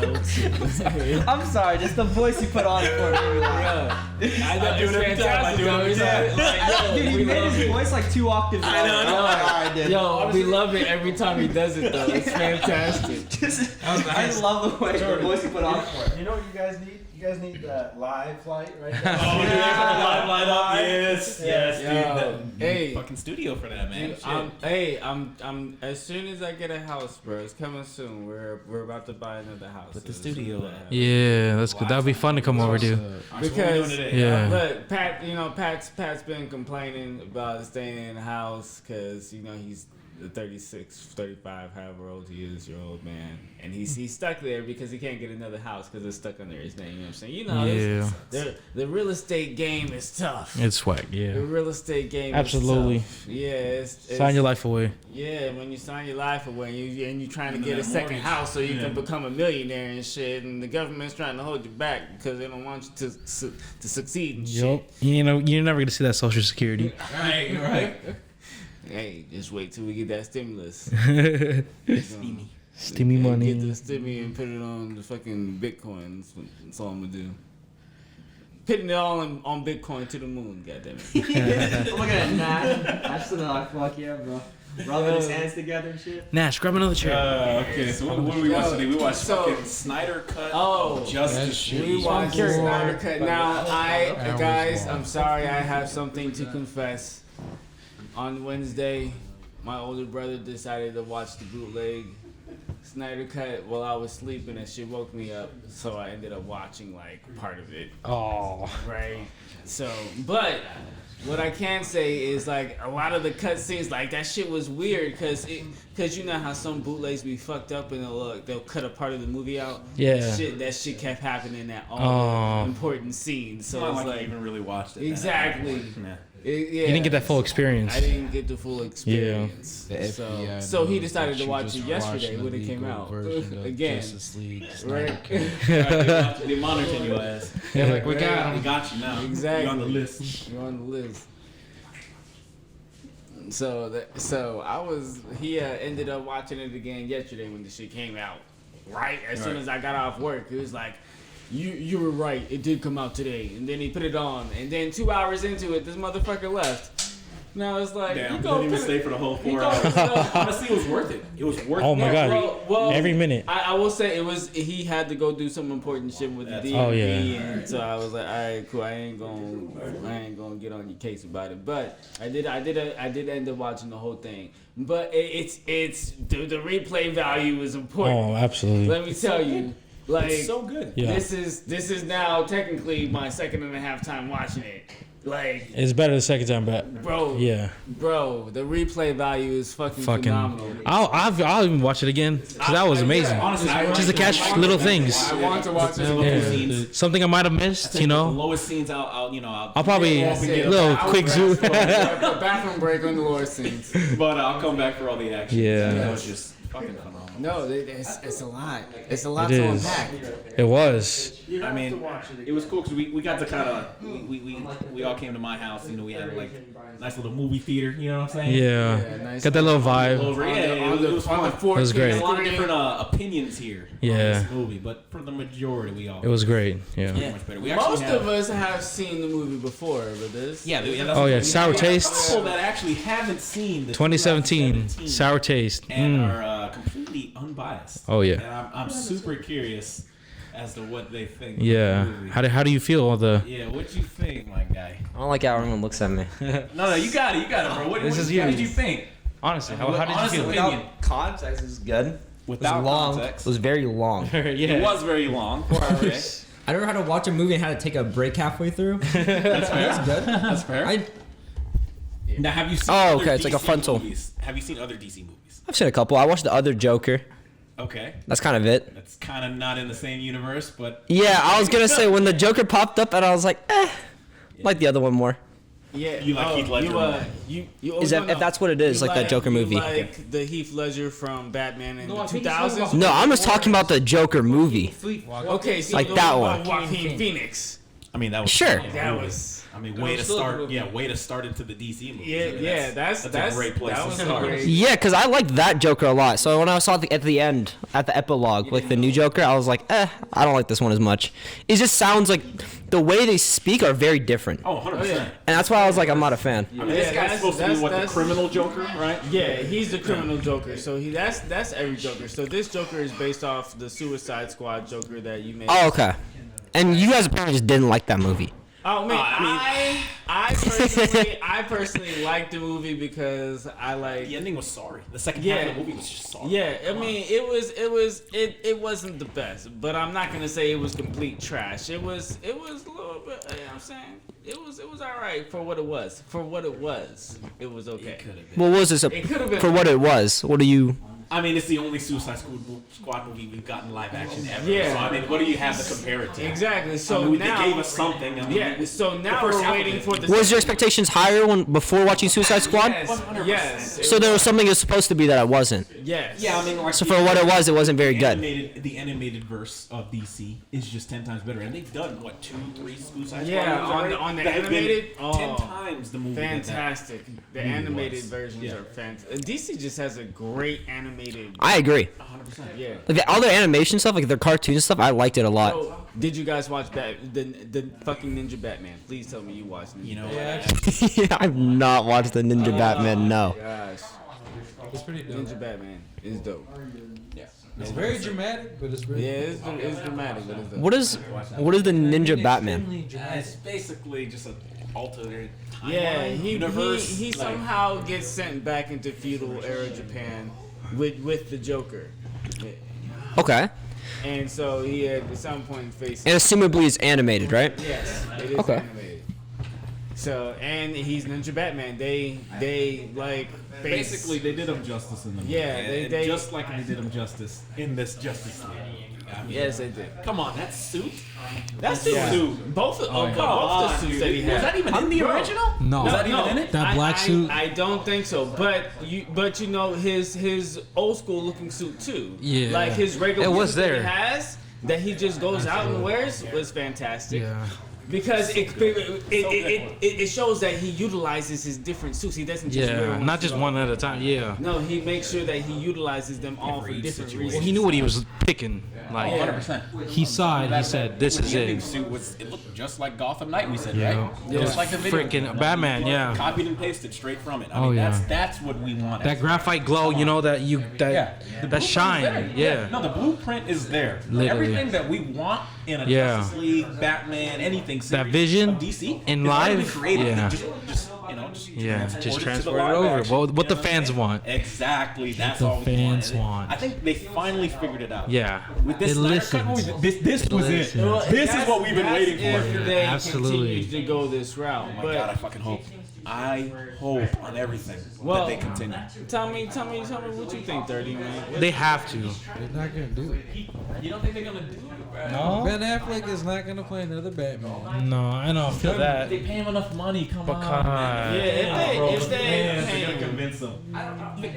notes. I'm sorry, just the voice you put on it for me. I know, it's fantastic, though. Dude, he made his voice like 2 octaves lower. I know. Yo, we love it every time he does it, though. It's fantastic. I love the way the voice you put on it for it. You know what you guys need? You guys need that live light right now. Live light up. Yes, dude. Hey, fucking studio for that, man. I'm as soon as I get a house, bro. It's coming soon. We're about to buy another house. But the studio. Yeah, that's good. That would be fun to come over to. Because yeah. Look, Pat's been complaining about staying in the house because he's the 36, 35, however old he is, your old man, and he's stuck there because he can't get another house because it's stuck under his name. You know what I'm saying? The real estate game is tough. It's swag, yeah. The real estate game absolutely. is tough. Yeah, it's sign your life away. Yeah, when you sign your life away and you're trying to get a second house so you can become a millionaire and shit, and the government's trying to hold you back because they don't want you to succeed and shit. You're never gonna see that Social Security. Right. Hey, just wait till we get that stimulus. Steamy money. Get the stimmy and put it on the fucking Bitcoin. That's all I'm gonna do. Putting it all on Bitcoin to the moon, goddammit. Look at that, Nash. Fuck yeah, bro. Rubbing his hands together and shit. Nash, grab another chair. Okay, so what do we watch today? We watched fucking Snyder Cut. Justice League. We watched Snyder Cut. Now, guys, I'm sorry, I have something to confess. On Wednesday, my older brother decided to watch the bootleg Snyder Cut while I was sleeping, and she woke me up, so I ended up watching like part of it. Oh. Right. So, but what I can say is like a lot of the cut scenes, like that shit was weird because you know how some bootlegs be fucked up and they'll cut a part of the movie out. Yeah. That shit kept happening at all the important scenes. So it's like you even really watched it. Exactly. You didn't get that full experience. I didn't get the full experience. Yeah. So he decided to watch it yesterday when it came out. Again. Right? They monitoring your ass. They're like, we got him. We got you now. Exactly. You're on the list. You're on the list. So he ended up watching it again yesterday when the shit came out. Right? As soon as I got off work, he was like, You were right. It did come out today, and then he put it on, and then 2 hours into it, this motherfucker left. Now it's like, damn, didn't even stay for the whole 4 hours. Honestly, it was worth it. It was worth it. Oh my god! Well, every minute. I will say it was. He had to go do some important shit with the DMV, and so I was like, all right, cool. I ain't gonna get on your case about it. But I did end up watching the whole thing. But it's the replay value is important. Oh, absolutely. Let me tell you. Like, it's so good. Yeah. This is now technically my 2.5 time watching it. Like, it's better the second time, but bro. Yeah. Bro, the replay value is fucking phenomenal. I'll even watch it again because that was amazing. Honestly, just to catch little things. I want to watch it. Something I might have missed, The lowest scenes, I'll probably little quick zoom. Bathroom break on the lowest scenes. But I'll come back for all the action. Yeah. That was just fucking phenomenal. No, it's a lot. It's a lot to unpack. It was. I mean, it was cool because we got to kind of we all came to my house. We had like a nice little movie theater. You know what I'm saying? Yeah. Nice got that little vibe. It was fun. It was great. There's a lot of different opinions here. Yeah. On this movie, but for the majority, It was great. Yeah. Much better. Most of us have seen the movie before, but this. Yeah. Oh yeah, Sour Tastes. People that actually haven't seen the 2017 Sour Taste and are completely unbiased. Oh yeah. And I'm super curious as to what they think. Yeah. How do you feel? Yeah. What you think, my guy? I don't like how everyone looks at me. No, you got it, bro. What did you think? Honestly, how did you feel? Without context is good. Without it was long. context. It was very long. Yeah. It was very long. Okay. I don't know how to watch a movie and how to take a break halfway through. That's fair. That's good. That's fair. Now, have you seen Oh, other okay, it's like a DC frontal. movies? Have you seen other DC movies? I've seen a couple. I watched the other Joker. Okay. That's kind of it. That's kind of not in the same universe, but... Yeah, I was going to say when the Joker popped up and I was like, like the other one more. Yeah. You like Heath Ledger? If that's what it is, like that Joker movie. Like the Heath Ledger from Batman in the 2000s? No, I'm just talking about the Joker movie. Okay, so like that one. Joaquin Phoenix. I mean, that was Sure. That was. I mean, way to start. Yeah, way to start into the DC movie. Yeah, that's a great place that to was start. great. Yeah, because I liked that Joker a lot. So when I saw at the end, at the epilogue, like the new Joker, I was like, I don't like this one as much. It just sounds like the way they speak are very different. Oh, 100%. And that's why I was like, I'm not a fan. I mean, this guy's supposed to be the criminal Joker, right? Yeah, he's the criminal Joker. So that's every Joker. So this Joker is based off the Suicide Squad Joker that you made. Oh, okay. And you guys apparently just didn't like that movie. Oh man, I personally liked the movie because I like The ending was sorry. The second half of the movie was just sorry. Yeah, I mean it wasn't the best, but I'm not gonna say it was complete trash. It was a little bit. You know what I'm saying it was alright for what it was. For what it was, it was okay. What was this? It could have been For what it was. What do you? I mean, it's the only Suicide Squad movie we've gotten live action ever. Yeah. So I mean, what do you have to compare it to? Exactly. So I mean, now they gave us something. I mean, yeah. So now first we're half of waiting it- for the. Was your expectations higher before watching Suicide Squad? Yes. So there was something it was supposed to be that it wasn't. Yes. Yeah, I mean, like, So for what it wasn't very good. The animated verse of DC is just 10 times better, and they've done what 2-3 Suicide Squad Yeah, movies already on the that have been animated, 10 times the movie. Fantastic. The animated was. versions Yeah. are fantastic. DC just has a great animated. I agree. 100%. Yeah. Like all their animation stuff, like their cartoon stuff, I liked it a lot. So, did you guys watch the fucking Ninja Batman? Please tell me you watched Ninja. You know, Yeah, I've not watched the Ninja Batman. No. Gosh, It's pretty dope. Ninja Batman is dope. It's very dramatic, but it's very. Yeah, it's dramatic, but it's dope. What is the Ninja Batman? Extremely dramatic. it's basically just an alternate timeline Yeah, universe. he like- somehow gets sent back into feudal era Japan with the Joker, Okay. and so he at some point faced. And assumably it's animated, right? Yes, it is Okay. animated. So and he's Ninja Batman. They like face- Basically, they did him justice in the movie. Yeah, And they- just like they did him justice in this Justice League. I mean, Yes, they did. Come on, that suit. That's Yeah. Suit. Both of Come both on, the suits dude. that he had. Was that even in the Bro. original? No. Was that even in it? That black suit? I don't think so. But you know his old school looking suit too. Yeah. Like his regular It was suit that there. he has that he just goes out and wears was fantastic. Yeah. Because it shows that he utilizes his different suits. He doesn't just wear Yeah, one not just suit. one at a time. Yeah. No, he makes sure that he utilizes them all for each different situation. Well, reasons. he knew what he was picking. Like, Yeah. 100%. he saw it. He said, "This is The ending it." suit was it looked just like Gotham Knight. We said Yeah. right, Yeah. just like the video. Freaking Batman, yeah. Copied and pasted straight from it. I Oh, mean, yeah. that's what we want. That graphite glow, you know, that The shine. blueprint's there. Yeah. No, the blueprint is there. Literally. Everything that we want in a Yeah. Justice League, Batman, anything. That series vision of DC in is already live, created. yeah. Just Yeah, just to transfer the it live over. action, What you the know fans I'm saying? want. Exactly. That's the all we fans want. want. I think they finally figured it out. Yeah. With this It Snyder Cut listens. movie, this was it. listens. Well, This is that's- what we've been that's waiting for. If they Absolutely. continue to go this route, Oh my but God, I fucking hope. I hope on everything Well, that they continue. tell me what you think, 30 man. They have to. They're not gonna do it. You don't think they're gonna do it, bro? No. Ben Affleck is not gonna play another Batman. No, I don't feel that. They pay him enough money. Come Because on, man. Yeah, if they Fans pay are gonna him. convince them.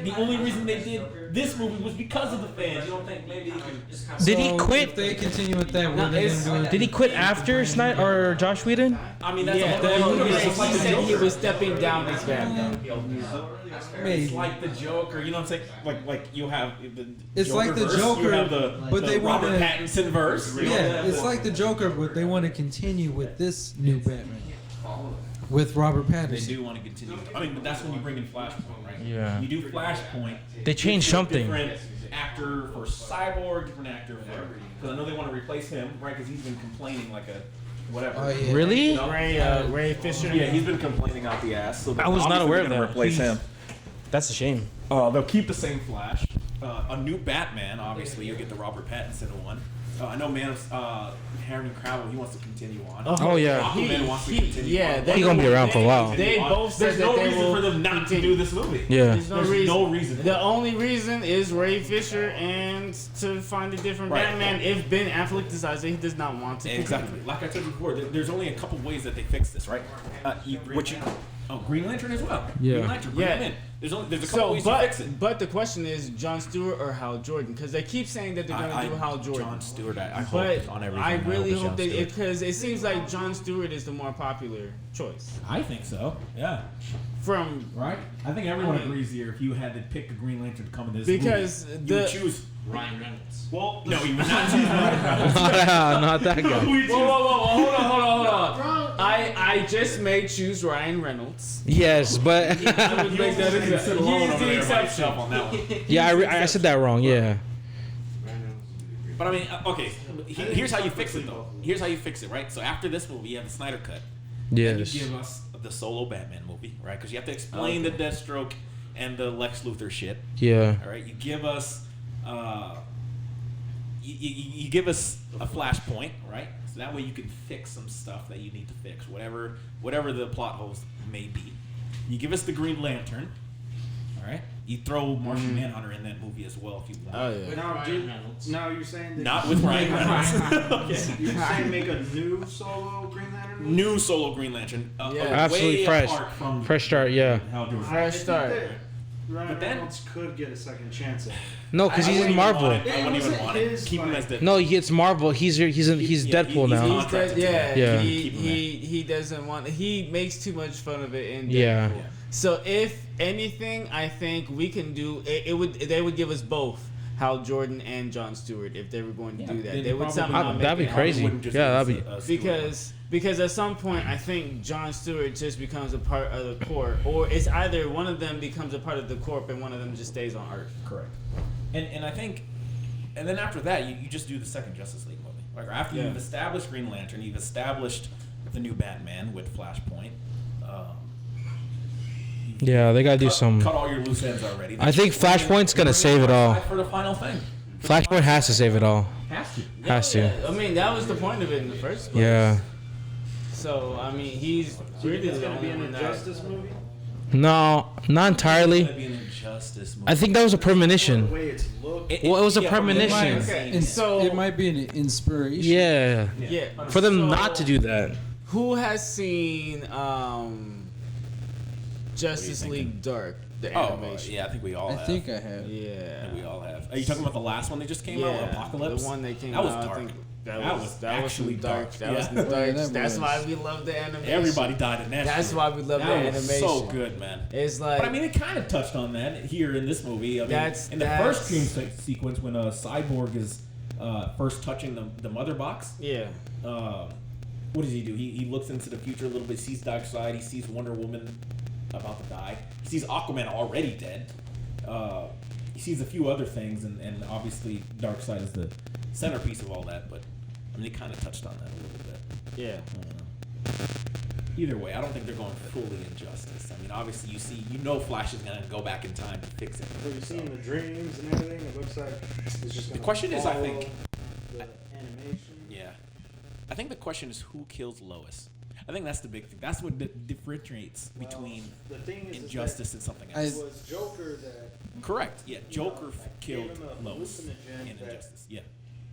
The only reason they did this movie was because of the fans. You don't think maybe they can? Did he So, quit? If they continue with that, what are they it's- gonna do? Did he quit after Snyder or Josh Whedon? I mean, that's Yeah, a whole he universe. It's like the said he Joker. was stepping down as Batman. Maybe. It's like the Joker. You know what I'm saying? Like you have the. It's like the Joker-verse, Joker, You have but the they Robert wanna- Pattinson verse. you know? Yeah, it's like the Joker, but they want to continue with this new Batman with Robert They Pattinson. do want to continue. I mean, but that's when you bring in Flashpoint, right? Yeah. You do Flashpoint. They changed it's a something. Different actor for Cyborg, different actor for. Because I know they want to replace him, right? Because he's been complaining like a whatever. Oh yeah. Really? Ray Fisher. Yeah, he's been complaining out the ass. So I was not obviously aware they're of gonna that. Replace him. That's a shame. They'll keep the same Flash. A new Batman, obviously. You'll get the Robert Pattinson one. I know Henry Cavill, he wants to continue on. Oh, yeah. Aquaman wants to continue yeah, on. they- He's gonna be around for a while. They both said There's that no they reason will for them not to continue. do this movie. Yeah. There's There's no reason. The only reason is Ray Fisher and to find a different Right. Batman if Ben Affleck decides that he does not want to. Exactly. Like I said before, there's only a couple ways that they fix this, right? Oh, Green Lantern as well. Yeah. Green Lantern, bring Yeah. him in. There's a couple ways to fix it. But the question is Jon Stewart or Hal Jordan, because they keep saying that they're gonna do Hal Jordan. Jon Stewart, I hope But on everything. I really hope that that because it seems like Jon Stewart is the more popular choice. I think so. Yeah. From Right. I think everyone I mean- agrees here. If you had to pick a Green Lantern to come in this because movie, you the would choose. Ryan Reynolds. Well, no, you would not choose Ryan Reynolds. Not that guy. whoa, hold on. I just made choose Ryan Reynolds. Yes, but I would make that Sit exception. alone He's over the there by exception. yourself on that one. yeah, I said that wrong. Yeah. But I mean, okay. Here's how you fix it, though. Here's how you fix it, right? So after this movie, you have the Snyder Cut. And Yes. you give us the solo Batman movie, right? Because you have to explain the Deathstroke and the Lex Luthor shit. Yeah. All right. You give us, you give us a Flashpoint, right? So that way you can fix some stuff that you need to fix, whatever the plot holes may be. You give us the Green Lantern, all right? You throw Martian Manhunter in that movie as well if you want. Oh yeah. Now, Now you're saying that Not with Ryan Reynolds. you're saying make a new solo Green Lantern movie? New solo Green Lantern. Yeah. Absolutely way fresh. apart from Fresh start. Yeah. Hal Jordan. Fresh start. Ryan But then- Reynolds could get a second chance at it. No, because I he's in wouldn't even Marvel. want it. I wouldn't even wasn't want it. his Keep him as fight. Deadpool. No, it's Marvel. He's Deadpool now. He's contracted yeah, to Yeah. He, Keep him he doesn't want. He makes too much fun of it in Deadpool. Yeah. Yeah. So if anything, I think we can do it. They would give us both Hal Jordan and Jon Stewart if they were going to do that. then They would probably somehow not. make That'd be it crazy. Wouldn't just Yeah, give that'd us be a Stewart. because at some point I think Jon Stewart just becomes a part of the Corp, or it's either one of them becomes a part of the Corp and one of them just stays on Earth. Correct. And I think, and then after that, you just do the second Justice League movie. Like after Yeah. you've established Green Lantern, you've established the new Batman with Flashpoint. Yeah, they gotta do some. Cut all your loose ends already. I think Flashpoint's gonna save it all. For the final thing. Flashpoint has to save it all. Has to. Has to. I mean, that was the point of it in the first place. Yeah. So I mean, he's really It's the gonna be only an one that. Injustice movie? No, not It's gonna entirely. be an Injustice movie. I think that was a The premonition. way it's looked. Well, it was a yeah, from the premonition. scene, And So- it might be an inspiration. Yeah. Yeah. For them So, not to do that. Who has seen Justice thinking? League Dark, the Oh, animation? yeah, I think we all I have. think I have. I Yeah. think we all have. Are you talking about the last one that just came out, Apocalypse? The one that came That was out. dark. I think That was that was some actually dark. That was Yeah. some Yeah, dark. that That's was. why we love the animation. Everybody died in that. That's shit. why we love the That was animation. so good, man. It's like But I mean, it kind of touched on that here in this movie. I mean, That's- in the that's- first dream sequence when Cyborg is first touching the mother box. yeah. What does he do? He looks into the future a little bit. Sees Darkseid. He sees Wonder Woman about to die. He sees Aquaman already dead. He sees a few other things, and obviously Darkseid is the centerpiece of all that. But I mean, they kind of touched on that a little bit. Yeah. Either way, I don't think they're going fully Injustice. I mean, obviously you know Flash is gonna go back in time to fix it. Have you seen the dreams and everything? It looks like it's just gonna question is, I follow think- the animation. Yeah. I think the question is who kills Lois. I think that's the big thing. That's what differentiates between The thing is Injustice and something that else. it was Joker that Correct. Yeah, Joker killed gave him a Lois hallucinogen in that- Injustice. Yeah,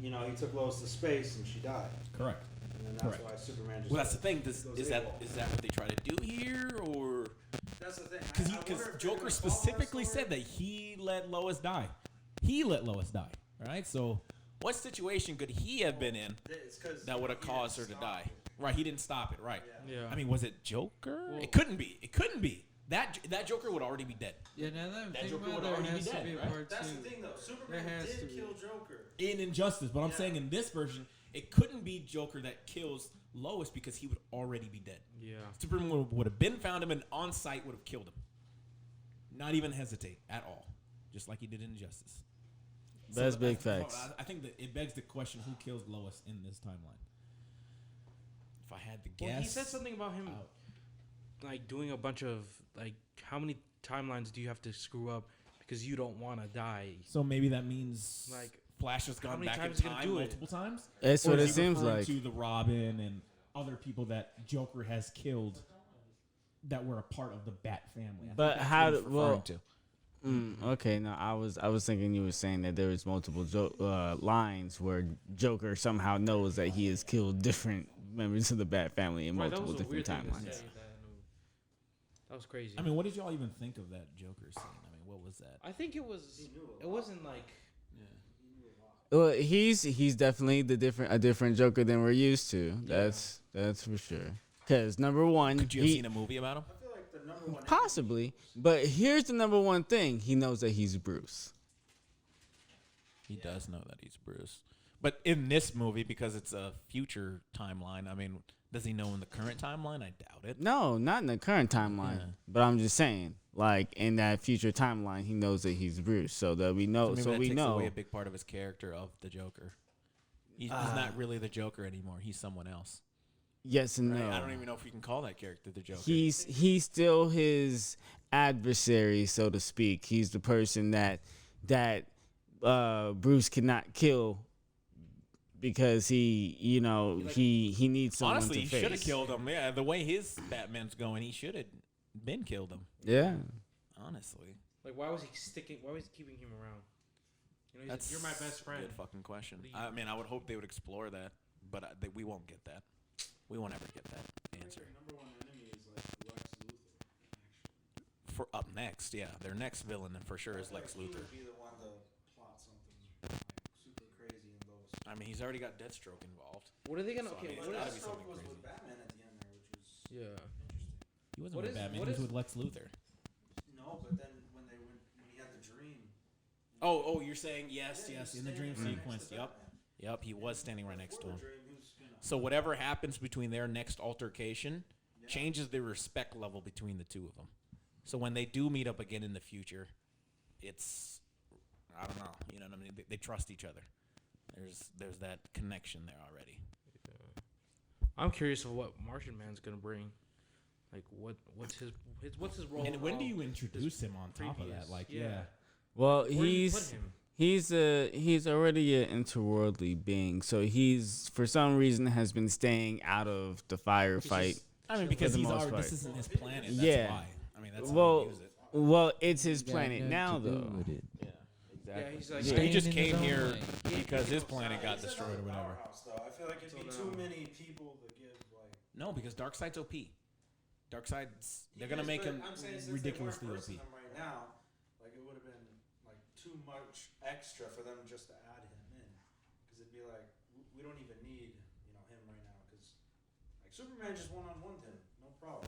he took Lois to space and she died, correct. and then that's Correct. why Superman just. Well, that's the thing. Is goes that AWOL. what they try to do here, or That's the thing. because Joker specifically said that he let Lois die. He let Lois die. Right. So, what situation could he have been in that would have caused her to die? Right. He didn't stop it. Right. Yeah. I mean, was it Joker? It couldn't be. It couldn't be. That Joker would already be dead. Yeah, now that I'm That thinking Joker about would it, there already be has to dead, be a right? part That's two. the thing, though. Superman There has to did be. kill Joker. In Injustice, but I'm saying in this version, it couldn't be Joker that kills Lois because he would already be dead. Yeah. Superman would have been found him and on sight would have killed him. Not even hesitate at all, just like he did in Injustice. That's big facts. I think that it begs the question: who kills Lois in this timeline? If I had to guess, Well, he said something about him, like doing a bunch of like, how many timelines do you have to screw up because you don't want to die? So maybe that means Like, Flash has how gone many back in times is he gonna time do it? multiple times. That's Or what is it he seems referring like. to the Robin and other people that Joker has killed that were a part of the Bat family. I think But that's how what he's do- well- referring to. Okay, no, I was thinking you were saying that there was multiple lines where Joker somehow knows that he has killed different members of the Bat family in multiple different timelines. That was crazy. I mean, what did y'all even think of that Joker scene? I mean, what was that? I think it was. It wasn't like. Well, he's definitely a different Joker than we're used to. That's for sure. Because number one, Could you have seen a movie about him? I feel like the number one. possibly, but here's the number one thing: he knows that he's Bruce. He does know that he's Bruce. But in this movie, because it's a future timeline, I mean, does he know in the current timeline? I doubt it. No, not in the current timeline. Yeah. But I'm just saying, like in that future timeline, he knows that he's Bruce, so that we know. maybe So that we takes know. away a big part of his character of the Joker. He's not really the Joker anymore. He's someone else. Yes and Right? no. I don't even know if we can call that character the Joker. He's still his adversary, so to speak. He's the person that Bruce cannot kill because he needs someone Honestly, to he face. should have killed him. Yeah, the way his Batman's going, he should have been killed him. Yeah. Honestly, Like, why was he sticking? Why was he keeping him around? You know, he's like, you're my best friend. Good fucking question. I mean, I would hope they would explore that, but we won't get that. We won't ever get that answer. Number one enemy is like Lex Luthor. Actually, For up next, yeah, their next villain for sure is Lex He Luthor. would be the one to plot something like super crazy in those. I mean, he's already got Deathstroke involved. What are they gonna? So, I Okay, mean, it's what gotta is? be Deathstroke something was crazy. with Batman at the end there, which was Yeah. interesting. He wasn't What with is- Batman. what He was is- with Lex Luthor. No, but then when he had the dream. Oh, you're saying yes, Yeah, yes, he's in the dream standing right next sequence. to Yep, Batman. yep, he was standing right next to Before him. the dream, he was, So whatever happens between their next altercation changes the respect level between the two of them. So when they do meet up again in the future, it's I don't know, you know what I mean? They trust each other. There's that connection there already. I'm curious of what Martian Man's gonna bring. Like, what's his role? And when do you involved? introduce him on top of previous- that? Like, yeah. yeah. Well, Where do you put him? he's already an interworldly being, so he's for some reason has been staying out of the firefight. I mean, because the he's most already, part. this isn't his planet. That's Yeah. why. I mean, that's how Well, he use it. well, it's his planet now, though. Yeah. Yeah, he's like. So he just Staying in his came own here lane. because his planet got He's another destroyed or whatever. powerhouse, though. I feel like it'd be too many people to give like. No, because Darkseid's OP. Darkseid's they're gonna Yes, make but him I'm saying since ridiculously they OP. weren't versing him right now, like it would have been like too much extra for them just to add him in, because it'd be like we don't even need him right now, because like Superman just one-on-one him, no problem.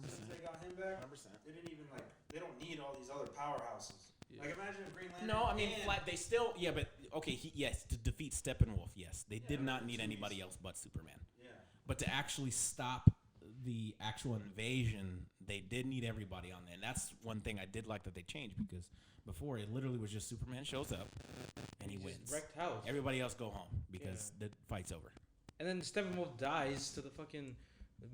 Since they got him back, 100%. they didn't even they don't need all these other powerhouses. Like imagine if Green Lantern. No, I mean, and- they still, yeah, but okay, yes, to defeat Steppenwolf, yes, they did not need anybody else but Superman. Yeah. But to actually stop the actual invasion, they did need everybody on there, and that's one thing I did like that they changed, because before it literally was just Superman shows up and he wins. Wrecked house. Everybody else go home because the fight's over. And then Steppenwolf dies to the fucking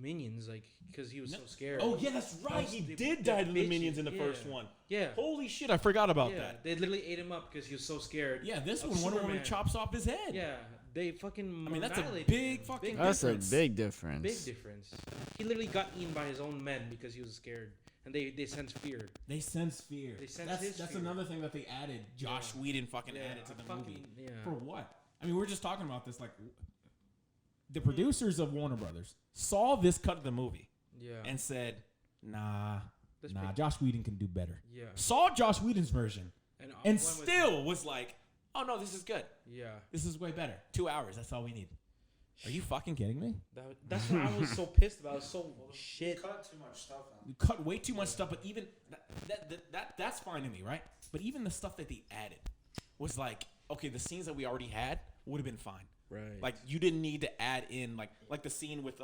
minions, like, because he was so scared. Oh yeah, that's right. He They- did they're die to the bitches, minions in the yeah. first one. Yeah. Holy shit, I forgot about Yeah, that. they literally ate him up because he was so scared. Yeah, this of one, Wonder Woman Superman. chops off his head. Yeah, they fucking. I mean, that's a annihilated big him. fucking That's a difference. big difference. Big difference. He literally got eaten by his own men because he was scared, and they sense fear. They sense fear. They sense that's his that's fear. another thing that they added. Josh Whedon fucking Yeah, added to the fucking- movie. yeah. For what? I mean, we're just talking about this. Like, the producers of Warner Brothers saw this cut of the movie Yeah. and said, "Nah, Let's nah, pick- Josh Whedon can do better." Yeah. Saw Josh Whedon's version And and still was like, "Oh no, this is good. Yeah. This is way better. 2 hours. That's all we need." Are you fucking kidding me? That's what I was so pissed about. I was so shit. Cut too much stuff out. You cut way too much stuff, but even that's fine to me, right? But even the stuff that they added was like, okay, the scenes that we already had would have been fine. Right. Like you didn't need to add in like the scene with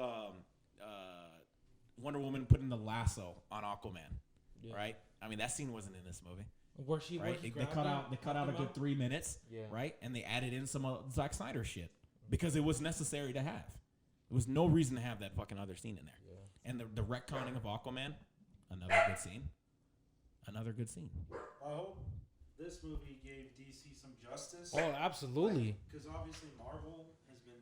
Wonder Woman putting the lasso on Aquaman, right? I mean that scene wasn't in this movie, Where she right? They cut out a good 3 minutes, Yeah. right? And they added in some Zack Snyder shit because it was necessary to have. There was no reason to have that fucking other scene in there. Yeah. And the retconning of Aquaman, another good scene. Another good scene. I hope this movie gave DC some justice. Oh, absolutely. Because obviously Marvel has been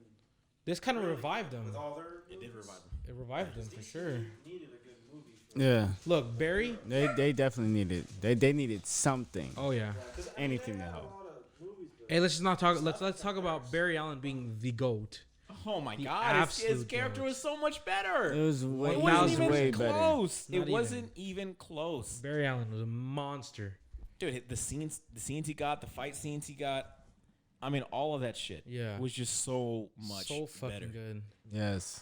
This kind of really revived good them. with all their It did movies. revive them. It revived them for DC sure. Needed a good movie. For Yeah, Look, Barry. they definitely needed. They needed something. Oh yeah. 'Cause, Anything they to had a help. lot of movies, but Hey, let's just not talk. Let's talk about Barry Allen being the goat. Oh my The god, his absolute character jokes. was so much better. It was way, It it wasn't was even way better. close. Not It even. wasn't even close. Barry Allen was a monster. Dude, the scenes he got, the fight scenes he got, I mean, all of that shit Yeah. was just so much So fucking better. good. Yes.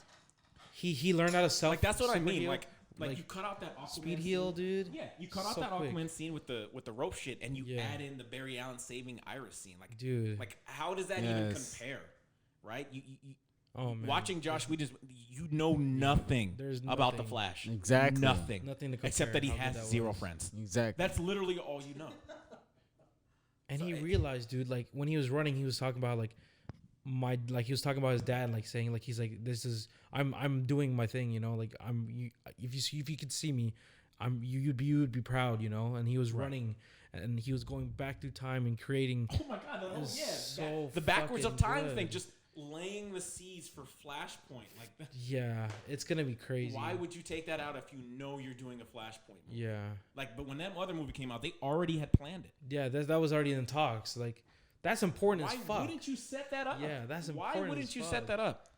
He learned how to self. Like that's what I super mean. heal. Like you cut out that Aquaman speed heal, scene. dude. Yeah, you cut out So that quick. Aquaman scene with the rope shit, and you Yeah. add in the Barry Allen saving Iris scene. Like, Dude. like how does that even Yes. compare? Right? You Oh man. watching Josh, you know nothing There's about the nothing. Flash. Exactly. Nothing. Nothing to compare. Except that he how good has that zero was. friends. Exactly. That's literally all you know. And he realized, dude, like when he was running, he was talking about like he was talking about his dad, like saying like he's like this is I'm doing my thing, you know, like if you could see me, you'd be proud, you know. And he was running, and he was going back through time and creating. Oh my god! It was Yeah, so the backwards of fucking time good. thing, just laying the seeds for Flashpoint. Like, Yeah, it's gonna be crazy. why would you take that out if you know you're doing a Flashpoint movie? Yeah, Like, but when that other movie came out, they already had planned it. yeah, that was already in talks. Like that's important Why as fuck. wouldn't you set that up? Yeah, that's Why important wouldn't as you fuck. set that up?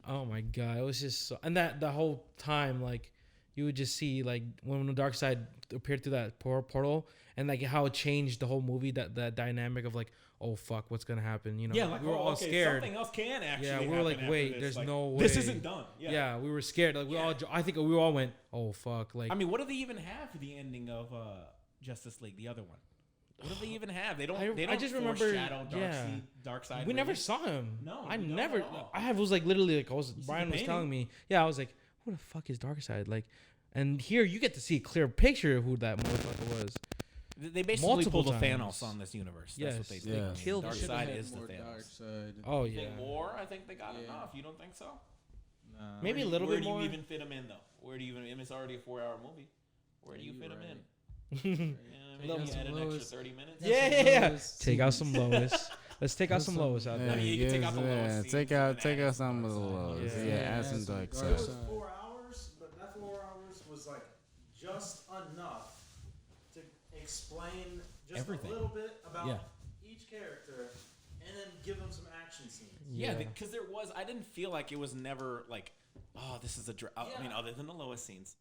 Oh my god, it was just so, and that the whole time, like you would just see like when the dark side appeared through that portal, and like how it changed the whole movie. That dynamic of like, oh fuck, what's gonna happen? You know, Yeah, like, like we were all okay, scared. Something else can actually. Yeah, we were happen like, after wait, this. there's Like, no way. This isn't done. Yeah, we were scared. Like we all went, oh fuck. Like I mean, what do they even have for the ending of Justice League, the other one? What do they even have? They don't. They don't I just remember, foreshadow Dark Side. we never saw him. No, I we don't never. at all. I was like literally like see the Brian was painting? telling me. Yeah, I was like, who the fuck is Darkseid? Like, and here you get to see a clear picture of who that motherfucker was. They basically Multiple pulled a times. Thanos on this universe. Yes, That's what they Yeah. did. killed Dark the shit Side Had is the more Thanos. dark side. Oh You yeah, think more? I think they got Yeah. enough. You don't think so? Nah. maybe a Where little do bit more. you even fit him in though? Where do you even? It's already a 4-hour movie. Where do you Yeah, fit you're him right. in? yeah, You know what I mean? Take You out add some an Lois. extra 30 minutes. yeah. Lois Take out scenes. some Lois. Let's take out some Some- Lois out Yeah, there. I mean, you can take out the yeah, lowest scenes take and out add some of the Dark Side. lows. Yeah. Yeah, Yeah, add some add some dark dark It side. was side. 4 hours, but that 4 hours was like just enough to explain just Everything. a little bit about Yeah. each character, and then give them some action scenes. Yeah, because there was. I didn't feel like it was never like, oh, this is a. I mean, Yeah. other than the lowest scenes,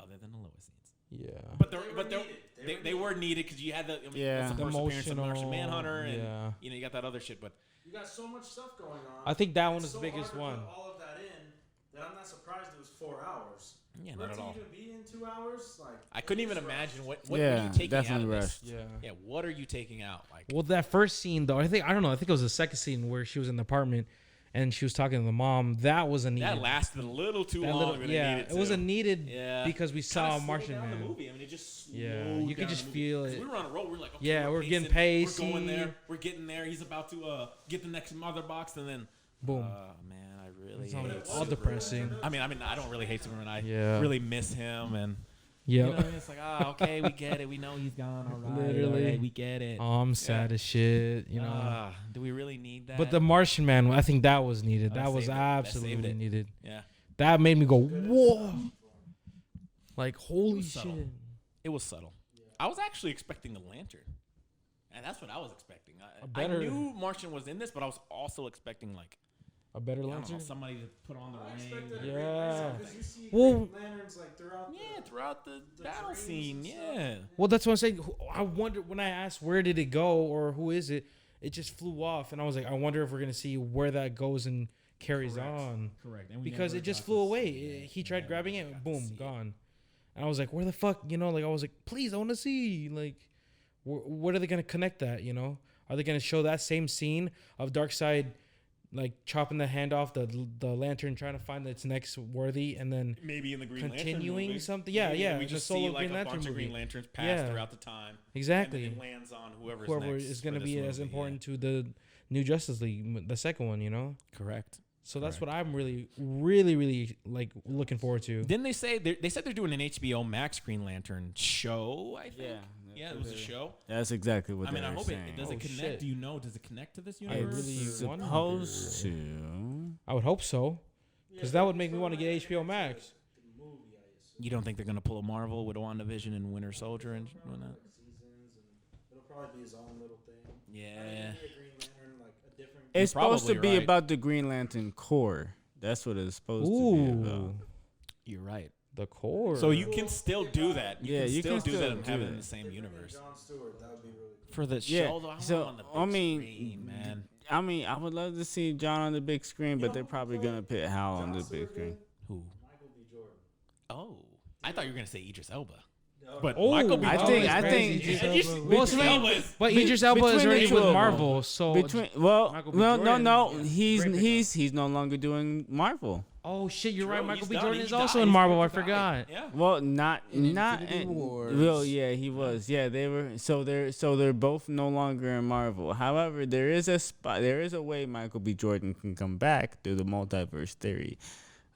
other than the lowest scenes. Yeah. But They were needed. they were needed because you had the. I mean, Yeah. that's the The first appearance of Martian emotional, Manhunter, and yeah. you know you got that other shit. But You got so much stuff going on. I think that one It's is the so biggest hard to one. put all of that in that I'm not surprised it was 4 hours. yeah, For not it at to all. even be in 2 hours, like I couldn't it even is rushed. imagine what are Yeah, you taking out definitely of this? rushed. Yeah. Yeah, what are you taking out? Like, Well, that first scene though, I don't know. I think it was the second scene where she was in the apartment and she was talking to the mom. That wasn't needed. that lasted a little too That long. little- than yeah, it needed it wasn't to. needed Yeah. because we Kinda saw slowed Martian down the Man. movie. I mean, it just slowed Yeah, you could down just the movie. feel 'Cause it. We were on a roll. We're like, okay, Yeah, we're getting We're going pacey. there. We're getting there. He's about to get the next mother box, and then Boom. man, I really It's all- hate all Superman. depressing. I mean, I don't really hate Superman. I Yeah. really miss him, and Yeah. you know, it's like, okay, we get it. We know he's gone. All right, Literally. all right, we get it. Oh, I'm sad as shit. You know. Do we really need that? But the Martian Man, I think that was needed. Oh, That that was saved it. That absolutely saved it. needed. yeah, That made me go, whoa. Like, holy was subtle. shit. it was subtle. I was actually expecting a lantern, and that's what I was expecting. I better- knew Martian was in this, but I was also expecting like. A better I don't know, lantern? somebody to put on the I ring. expected Yeah. a Green Lantern, 'cause you see Well- Green Lanterns like throughout Yeah, the, throughout the battle dreams scene. and stuff. Yeah. Well, that's what I'm saying. I wonder when I asked where did it go or who is it, it just flew off, and I was like, I wonder if we're gonna see where that goes and carries on Correct. And because it just flew away. He tried grabbing it, boom, gone. And I was like, where the fuck, you know? Like I was like, please, I want to see. Like, what are they gonna connect that? You know, are they gonna show that same scene of Darkseid? Like chopping the hand off the lantern, trying to find its next worthy, and then Maybe in the Green Lantern continuing movie. something. Yeah, Maybe yeah. We in the just solo see like Green a Lantern bunch of movie. Green Lanterns pass Yeah. throughout the time. Exactly. And then it lands on whoever's Whoever next is going for to this be as movie, important to the new Justice League, the second one, you know. Yeah. Correct. So that's what I'm really, really, really like looking forward to. Didn't they say they said they're doing an HBO Max Green Lantern show? I think. Yeah, it was a show. That's exactly what I mean, they I were hope saying. it does. Oh, It connect? shit. Do you know? Does it connect to this I universe? really It's wonder. supposed to. I would hope so, because that would make me want to get HBO Max. the movie, I assume. You don't think they're gonna pull a Marvel with WandaVision and Winter Soldier and whatnot? Seasons, and it'll probably be his own little thing. Yeah. Maybe a Green Lantern, like a different It's supposed to probably be right. about the Green Lantern Corps. That's what it's supposed to be about. Ooh, You're right. the core. So you can still do that. You Yeah, can you still can do that still and do have it it. in the same universe. John Stewart, that would be really cool. For the Yeah, show, though, I so, want on the big I mean, screen, man. I mean, I would love to see John on the big screen, but they're probably gonna put Hal on the big screen. Who? Michael B. Jordan. Oh, I thought you were gonna say Idris Elba. But Oh, Michael B. I Jordan. think- I think- Well, but Idris Elba is between already the two with of them. Marvel, so Between Michael B. Jordan, no, yeah. he's Great he's no longer doing Marvel. oh shit, you're True, right. Michael he's B. done. Jordan He is died. also in He's Marvel. I about to die. forgot. Yeah. Well, not Infinity Wars. well, yeah, he was. Yeah, they were. So they're both no longer in Marvel. However, there is a way Michael B. Jordan can come back through the multiverse theory.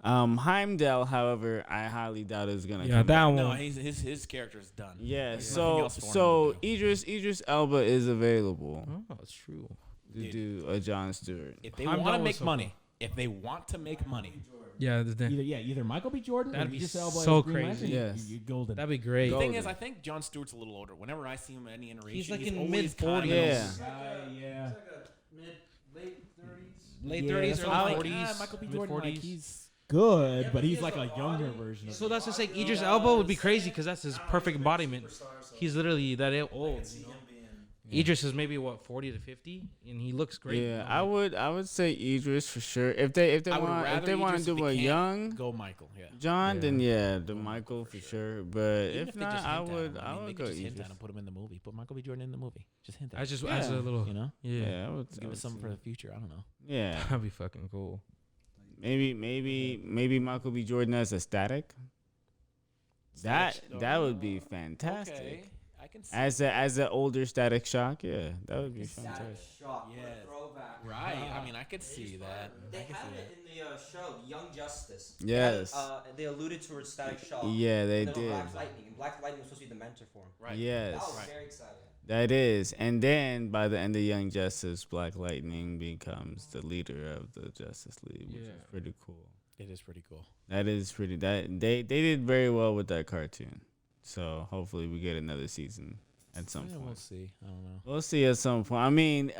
Heimdall, however, I highly doubt is gonna. Yeah, come that back. one. No, his character's done. Yeah, There's nothing so else for him to do. Idris Elba is available Oh, that's true. to do a John Stewart. If they I'm want down to with make so money, Yeah, Either Michael B. Jordan That'd or be Idris Elba as so Green crazy. Lantern, Yes. you're golden. that'd be great. the thing Golden. is, I think Jon Stewart's a little older. Whenever I see him in any iteration, He's like in always mid-40s. kinda- Yeah. yeah. It's like a late 30s. Late Yeah, 30s, that's early what I'm 40s, like, Michael B. mid Jordan, like, 40s. he's Good, but he's like a younger version of So that's to say, Idris Elba would be crazy because that's his perfect embodiment. He's literally that old. You know? Idris is maybe what 40 to 50, and he looks great. Yeah, I would say Idris for sure. If they I would want rather to Idris if do a they can't young go Michael. Yeah. John, then yeah, the Michael for sure. But Even if they not, just I hint at would him. I they would could go just hint Idris. at him, put him in the movie. Put Michael B. Jordan in the movie. Just hint at I him. just as a little, You know, yeah, Yeah, I would. I give would us something say- for the future. I don't know. Yeah, that'd be fucking cool. maybe Michael B. Jordan as a static. That would be fantastic. Okay, I can see. As an older Static Shock, yeah, that would be fantastic. Shock. Yeah. Throwback. Right. I mean, I could see that. They I could have see it in the show, Young Justice. Yes. They alluded towards Static Shock. Yeah, they and then did. Black Lightning. And Black Lightning was supposed to be the mentor for him. Right. Yes. That was very exciting. That is, and then by the end of Young Justice, Black Lightning becomes the leader of the Justice League, which is Yeah. pretty cool. It is pretty cool. That is pretty. That they did very well with that cartoon. So hopefully we get another season at some Yeah, point. we'll see. I don't know. We'll see at some point. I mean,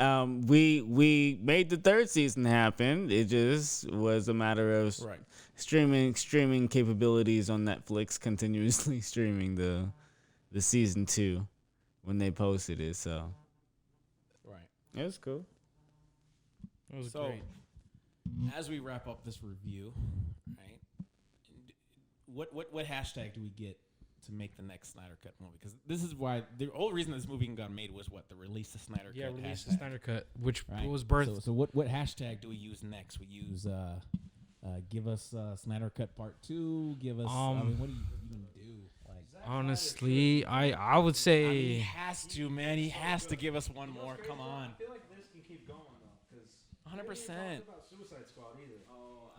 we made the third season happen. It just was a matter of Right. streaming capabilities on Netflix, continuously streaming the season 2 when they posted it. So Right. it was cool. It was So, great. as we wrap up this review, right? What hashtag do we get to make the next Snyder Cut movie? Because this is why the whole reason this movie got made was what, the release of Snyder Yeah, Cut. release the hashtag. Snyder Cut, which Right. was birthed. So what hashtag Do we use next? We use use give us Snyder Cut Part 2? Give us. I mean, what do you even do? Like, Honestly, I would I say mean, he has to, man. He has to give us one more. Come on. I feel like this can keep going though, because 100%. about Suicide Squad either.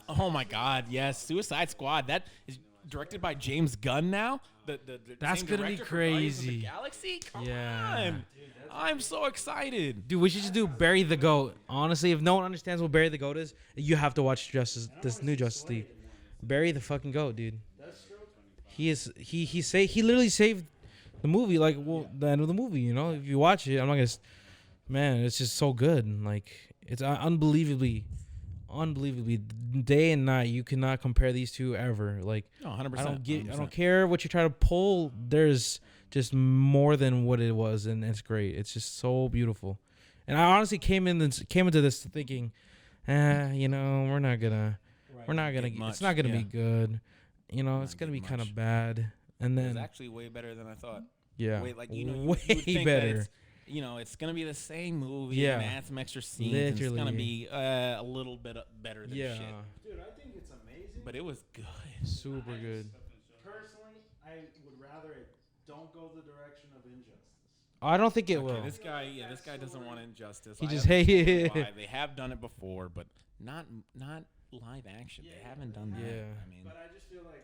Oh my God, yes, Suicide Squad. That is directed by James Gunn now. The That's same gonna be director for Guardians of the crazy. Galaxy. Come Yeah. on. I'm so excited. dude, we should just do Bury the Goat. Honestly, if no one understands what Bury the Goat is, you have to watch this new Justice League. Bury the fucking goat, dude. He literally saved the movie, like the end of the movie. You know, if you watch it, I'm not gonna. Man, it's just so good. Like it's unbelievably day and night. You cannot compare these two ever. Like No, 100%. I don't care what you try to pull. There's just more than what it was, and it's great. It's just so beautiful. And I honestly came into this thinking, you know, we're not gonna, Get much, it's not gonna yeah. be good. You know, Not it's gonna be get kind of much. bad. And It was then actually way better than I thought. yeah, Way, like, you know, you way would think that better. it's, you know, it's gonna be the same movie. Yeah. And add some extra scenes. And it's gonna Literally. be a little bit better than Yeah, shit. Dude, I think it's amazing. But it was good. super good. Personally, I would rather it don't go the direction of Injustice. I don't think it Okay, will. this guy doesn't want injustice. He I just understand hated why. it. They have done it before, but not live action. They haven't done that. Yeah. I mean, But I just feel like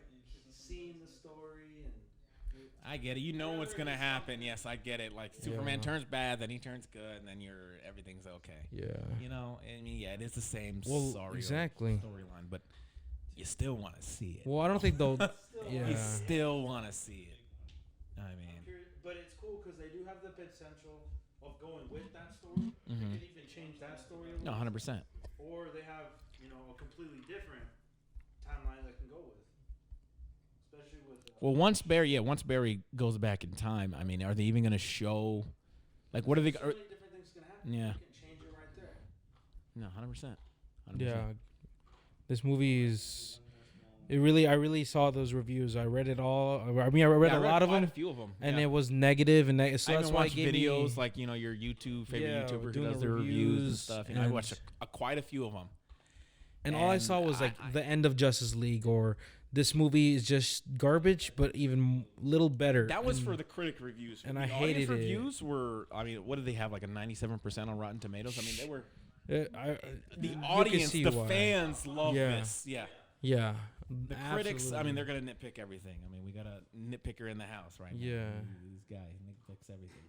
seeing the story and I get it. You know what's gonna happen. Yes, I get it. Like Superman turns bad, then he turns good, and then everything's okay. Yeah. You know, I mean, yeah, it is the same Well, sorry exactly. storyline, but you still want to see it. Well, I don't think they'll. You Yeah. still want to see it. I mean, but it's cool because they do have the potential of going with that story. They could even change that story a little. No, 100%. Or they have, a completely different timeline that can go with. Especially with. Well, once Barry goes back in time, I mean, are they even going to show, like, what are they? So many different things can happen. Yeah. You can change it right there. No, 100%. Yeah, this movie is. I really saw those reviews. I read it all. I mean, I read a lot of them. A few of them, and it was negative. And so I that's even why watched videos like your YouTube favorite YouTuber who doing does the their reviews and stuff. and- I watched quite a few of them. And all I saw was like the end of Justice League, or this movie is just garbage, but even little better. That was for the critic reviews, and the I audience hated it. reviews were. I mean, what did they have? Like a 97% on Rotten Tomatoes. I mean, they were. The audience, the fans love this. Yeah. Yeah. The critics, I mean, they're gonna nitpick everything. I mean, we got a nitpicker in the house right now. Yeah. This guy nitpicks everything.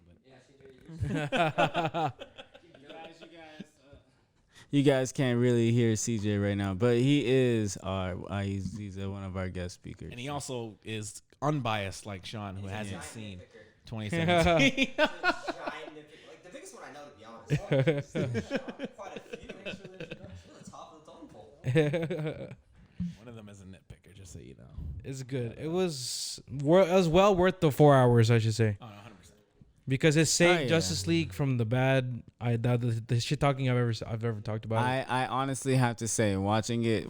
But You guys can't really hear CJ right now, but he is he's one of our guest speakers. And he also is unbiased, like Shawn, who hasn't seen 2017. Like the biggest one I know, to be honest. Quite a few. The top of the totem pole. One of them is a nitpicker, just so you know. It's good. It was well worth the 4 hours, I should say. Oh, no, 100%. Because it saved Justice League from the bad, the shit talking I've ever talked about. I honestly have to say, watching it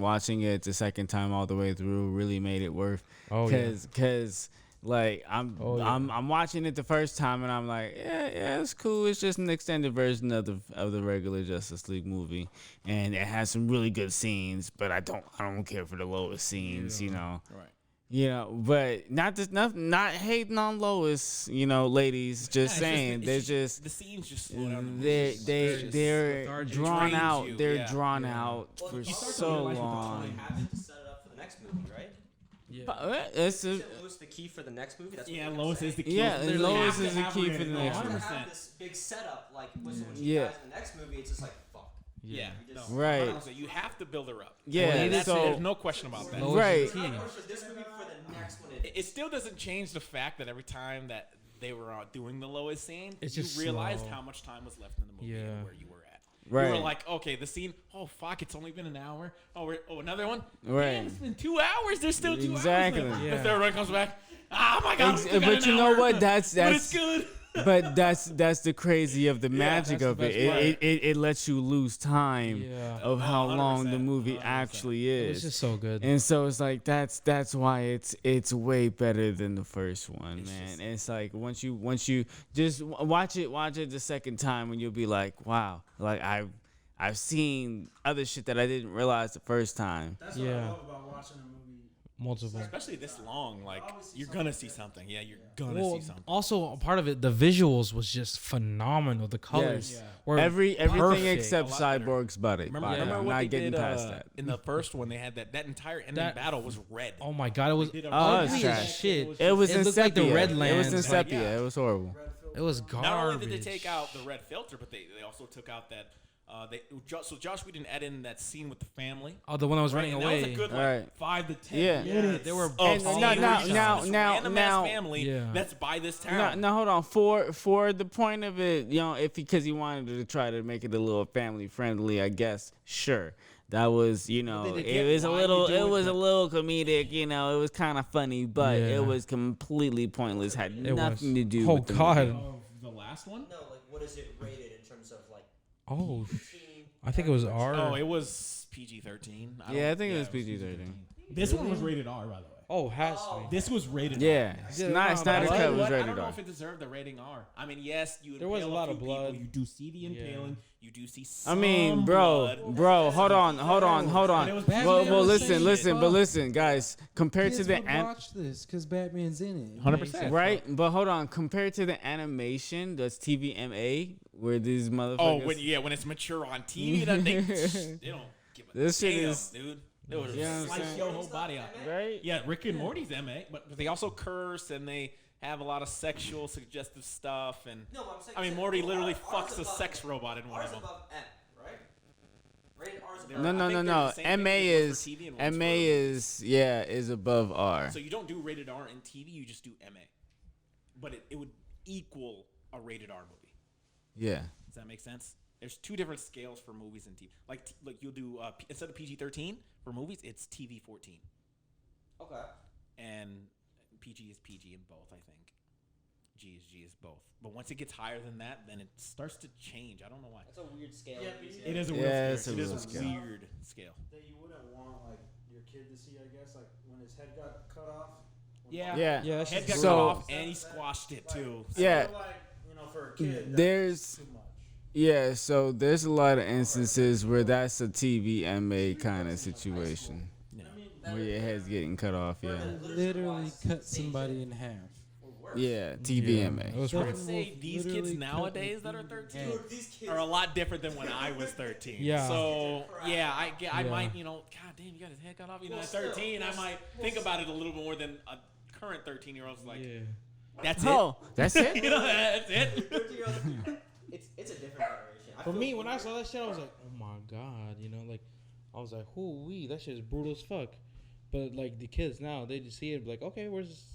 the second time all the way through really made it worth. Because like I'm watching it the first time and I'm like, yeah, it's cool. It's just an extended version of the regular Justice League movie, and it has some really good scenes. But I don't care for the lowest scenes, Right. But not hating on Lois, ladies. Just saying, the scenes just slow down. They're drawn out. You. They're drawn out for so long. You have to set it up for the next movie, right? Yeah. Isn't Lois the key for the next movie? That's Lois is the key. Yeah, Lois is the key for the next movie. movie. Have this big setup, like when she dies in the next movie, it's just like fuck. Yeah, right. So you have to build her up. Yeah, there's no question about that. Right. This movie for the next one. It still doesn't change the fact that every time that they were doing the Lois scene, It's you just realized slow. how much time was left in the movie and where you were at. Right. You were like, okay, the scene. Oh fuck, it's only been an hour. Oh, another one. Right. Damn, it's been 2 hours. There's still 2 Exactly. hours left. Yeah. The third one comes back. Oh my god. But you know what? But it's good. But that's the crazy of the magic that's of the it. best part. It lets you lose time of how long the 100%, movie actually It's is. just so good. And so it's like that's why it's way better than the first one, man. It's like once you just watch it the second time, and you'll be like, wow, like I've seen other shit that I didn't realize the first time. That's what I love about watching a movie. Multiple. Especially this long, like you're gonna see something. Yeah, you're gonna see something. Also, a part of it, the visuals was just phenomenal. The colors were Everything perfect. except Cyborg's body. Remember I'm what not they getting did past that. in the first one? They had that entire ending battle was red. Oh my god, it was it's ugly as trash. shit. It was in looked like the sepia. Redlands. It was in like, sepia. It was horrible. it was garbage. Not only did they take out the red filter, but they also took out that. So Josh Whedon added in that scene with the family. Oh, the one that was running and away. That was a good Right. 5 to 10 Yeah. minutes. They were of And scene now- where now- you just now- see this now- random now- ass family that's by this town. Now hold on. For the point of it, because he wanted to try to make it a little family friendly, I guess. Sure, that was it was a little comedic. It was kind of funny, but it was completely pointless. Had nothing to do with the movie. The last one? No, like what is it rated in terms of like? Oh, I think it was R. Oh, it was PG-13. Yeah, I think it was PG-13. This one was rated R, by the way. Oh, has to be. This was rated Yeah, R. Snyder Cut was I rated don't know R. if it deserved the rating R. I mean, yes, you. There was a impale lot of few people, blood. You do see the impaling. You do see. I mean, bro, hold on. Well, listen, guys. Compared to Kids the would watch this because Batman's in it. 100%. right, but hold on. Compared to the animation, that's TVMA, where these motherfuckers. Oh, when it's mature on TV, then they don't give a This shit damn, is- dude. They would You know what I'm slice saying? your whole body out. right. Yeah, Rick and Morty's MA, but they also curse and they have a lot of sexual suggestive stuff. And No, but I'm saying. I mean, Morty literally fucks a sex robot in one R's of them. above M, right? Rated R's above. No. I think they're the same thing, MA just one's is for TV and one's for- is above R. So you don't do rated R in TV, you just do MA. But it would equal a rated R movie. Yeah. Does that make sense? There's two different scales for movies and TV. Like you'll do instead of PG-13 for movies, it's TV-14. Okay. And PG is PG in both, I think. G is both. But once it gets higher than that, then it starts to change. I don't know why. That's a weird scale. It is a Yeah, weird it's a scale. It is weird a scale. weird scale. That you wouldn't want like your kid to see, I guess, like when his head got cut off. Yeah. Yeah. Yeah, Head got So- cut off and he squashed it too. Yeah. I feel like, for a kid, There's- that's too much. Yeah, so there's a lot of instances where that's a TVMA kind of situation. Where your head's getting cut off, yeah. Literally cut somebody in half. Yeah, TVMA. It was I pretty. would say these kids Literally nowadays that are 13 are a lot different than when I was 13. Yeah. So, yeah, I Yeah. might, God damn, you got his head cut off. At 13, I might think about it a little more than a current 13-year-old's like, Yeah. that's it. Oh, that's it? You know, that's it. It's a different generation. For me, when I saw that shit, I was like, oh my god, like, I was like, hoo-wee, that shit is brutal as fuck. But like the kids now, they just see it like, okay, where's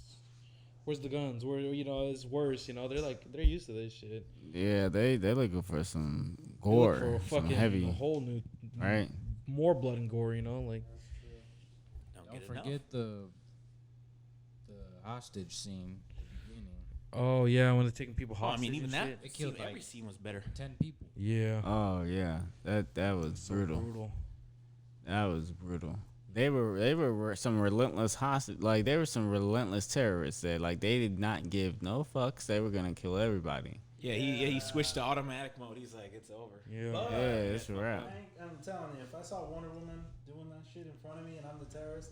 the guns? Where it's worse, they're used to this shit. Yeah, they're looking for some They look gore, for a some fucking heavy, a whole new, right? more blood and gore, like. Don't forget the hostage scene at the beginning. Oh yeah, when they're taking people Well, I hostage. mean, even and that, shit. It killed, every like, scene was better. 10 people. Yeah. Oh yeah, that was So brutal. brutal. That was brutal. They were some relentless hostage. Like they were some relentless terrorists. That like they did not give no fucks. They were gonna kill everybody. Yeah, he switched to automatic mode. He's like, it's over. Yeah. Yeah, it's a wrap. I'm telling you, if I saw Wonder Woman doing that shit in front of me and I'm the terrorist,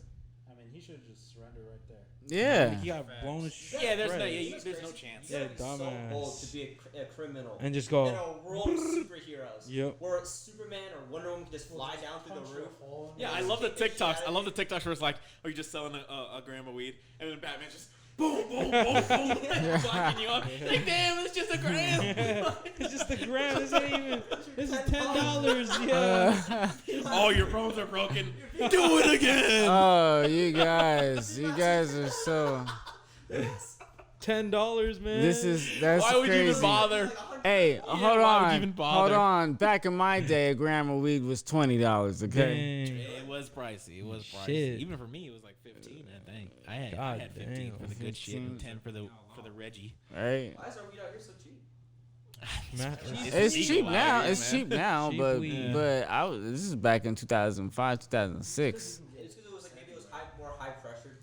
I mean, he should just surrender right there. Yeah. He got blown to shit. Yeah, there's right. there's no chance. Yeah, so dumbass. bold to be a criminal. And just In go. a world of superheroes. Yep. Where Superman or Wonder Woman can just fly down through the roof. Yeah, I love the TikToks. I love the TikToks where it's like, are you just selling a gram of weed? And then Batman just boom, boom, boom, boom, fucking you up. Like, damn, it's just a gram. It's just a gram. This ain't even. This is $10. Yeah. All your bones are broken. Do it again. Oh, you guys are so. $10, man. That's Why would crazy. you even bother? Hey, Yeah, hold why would on, you even bother? hold on. Back in my day, a gram of weed was $20. Okay. Dang. It was pricey. It was pricey. Shit. Even for me, it was like 15. I think I God had 15 damn. for the good shit 15. and 10 for the Reggie. Right. Why is our weed out here so cheap? It's legal cheap out now. here, It's man. cheap now, Cheap but weed. this is back in 2005, 2006. It's because it was like maybe it was more high pressured.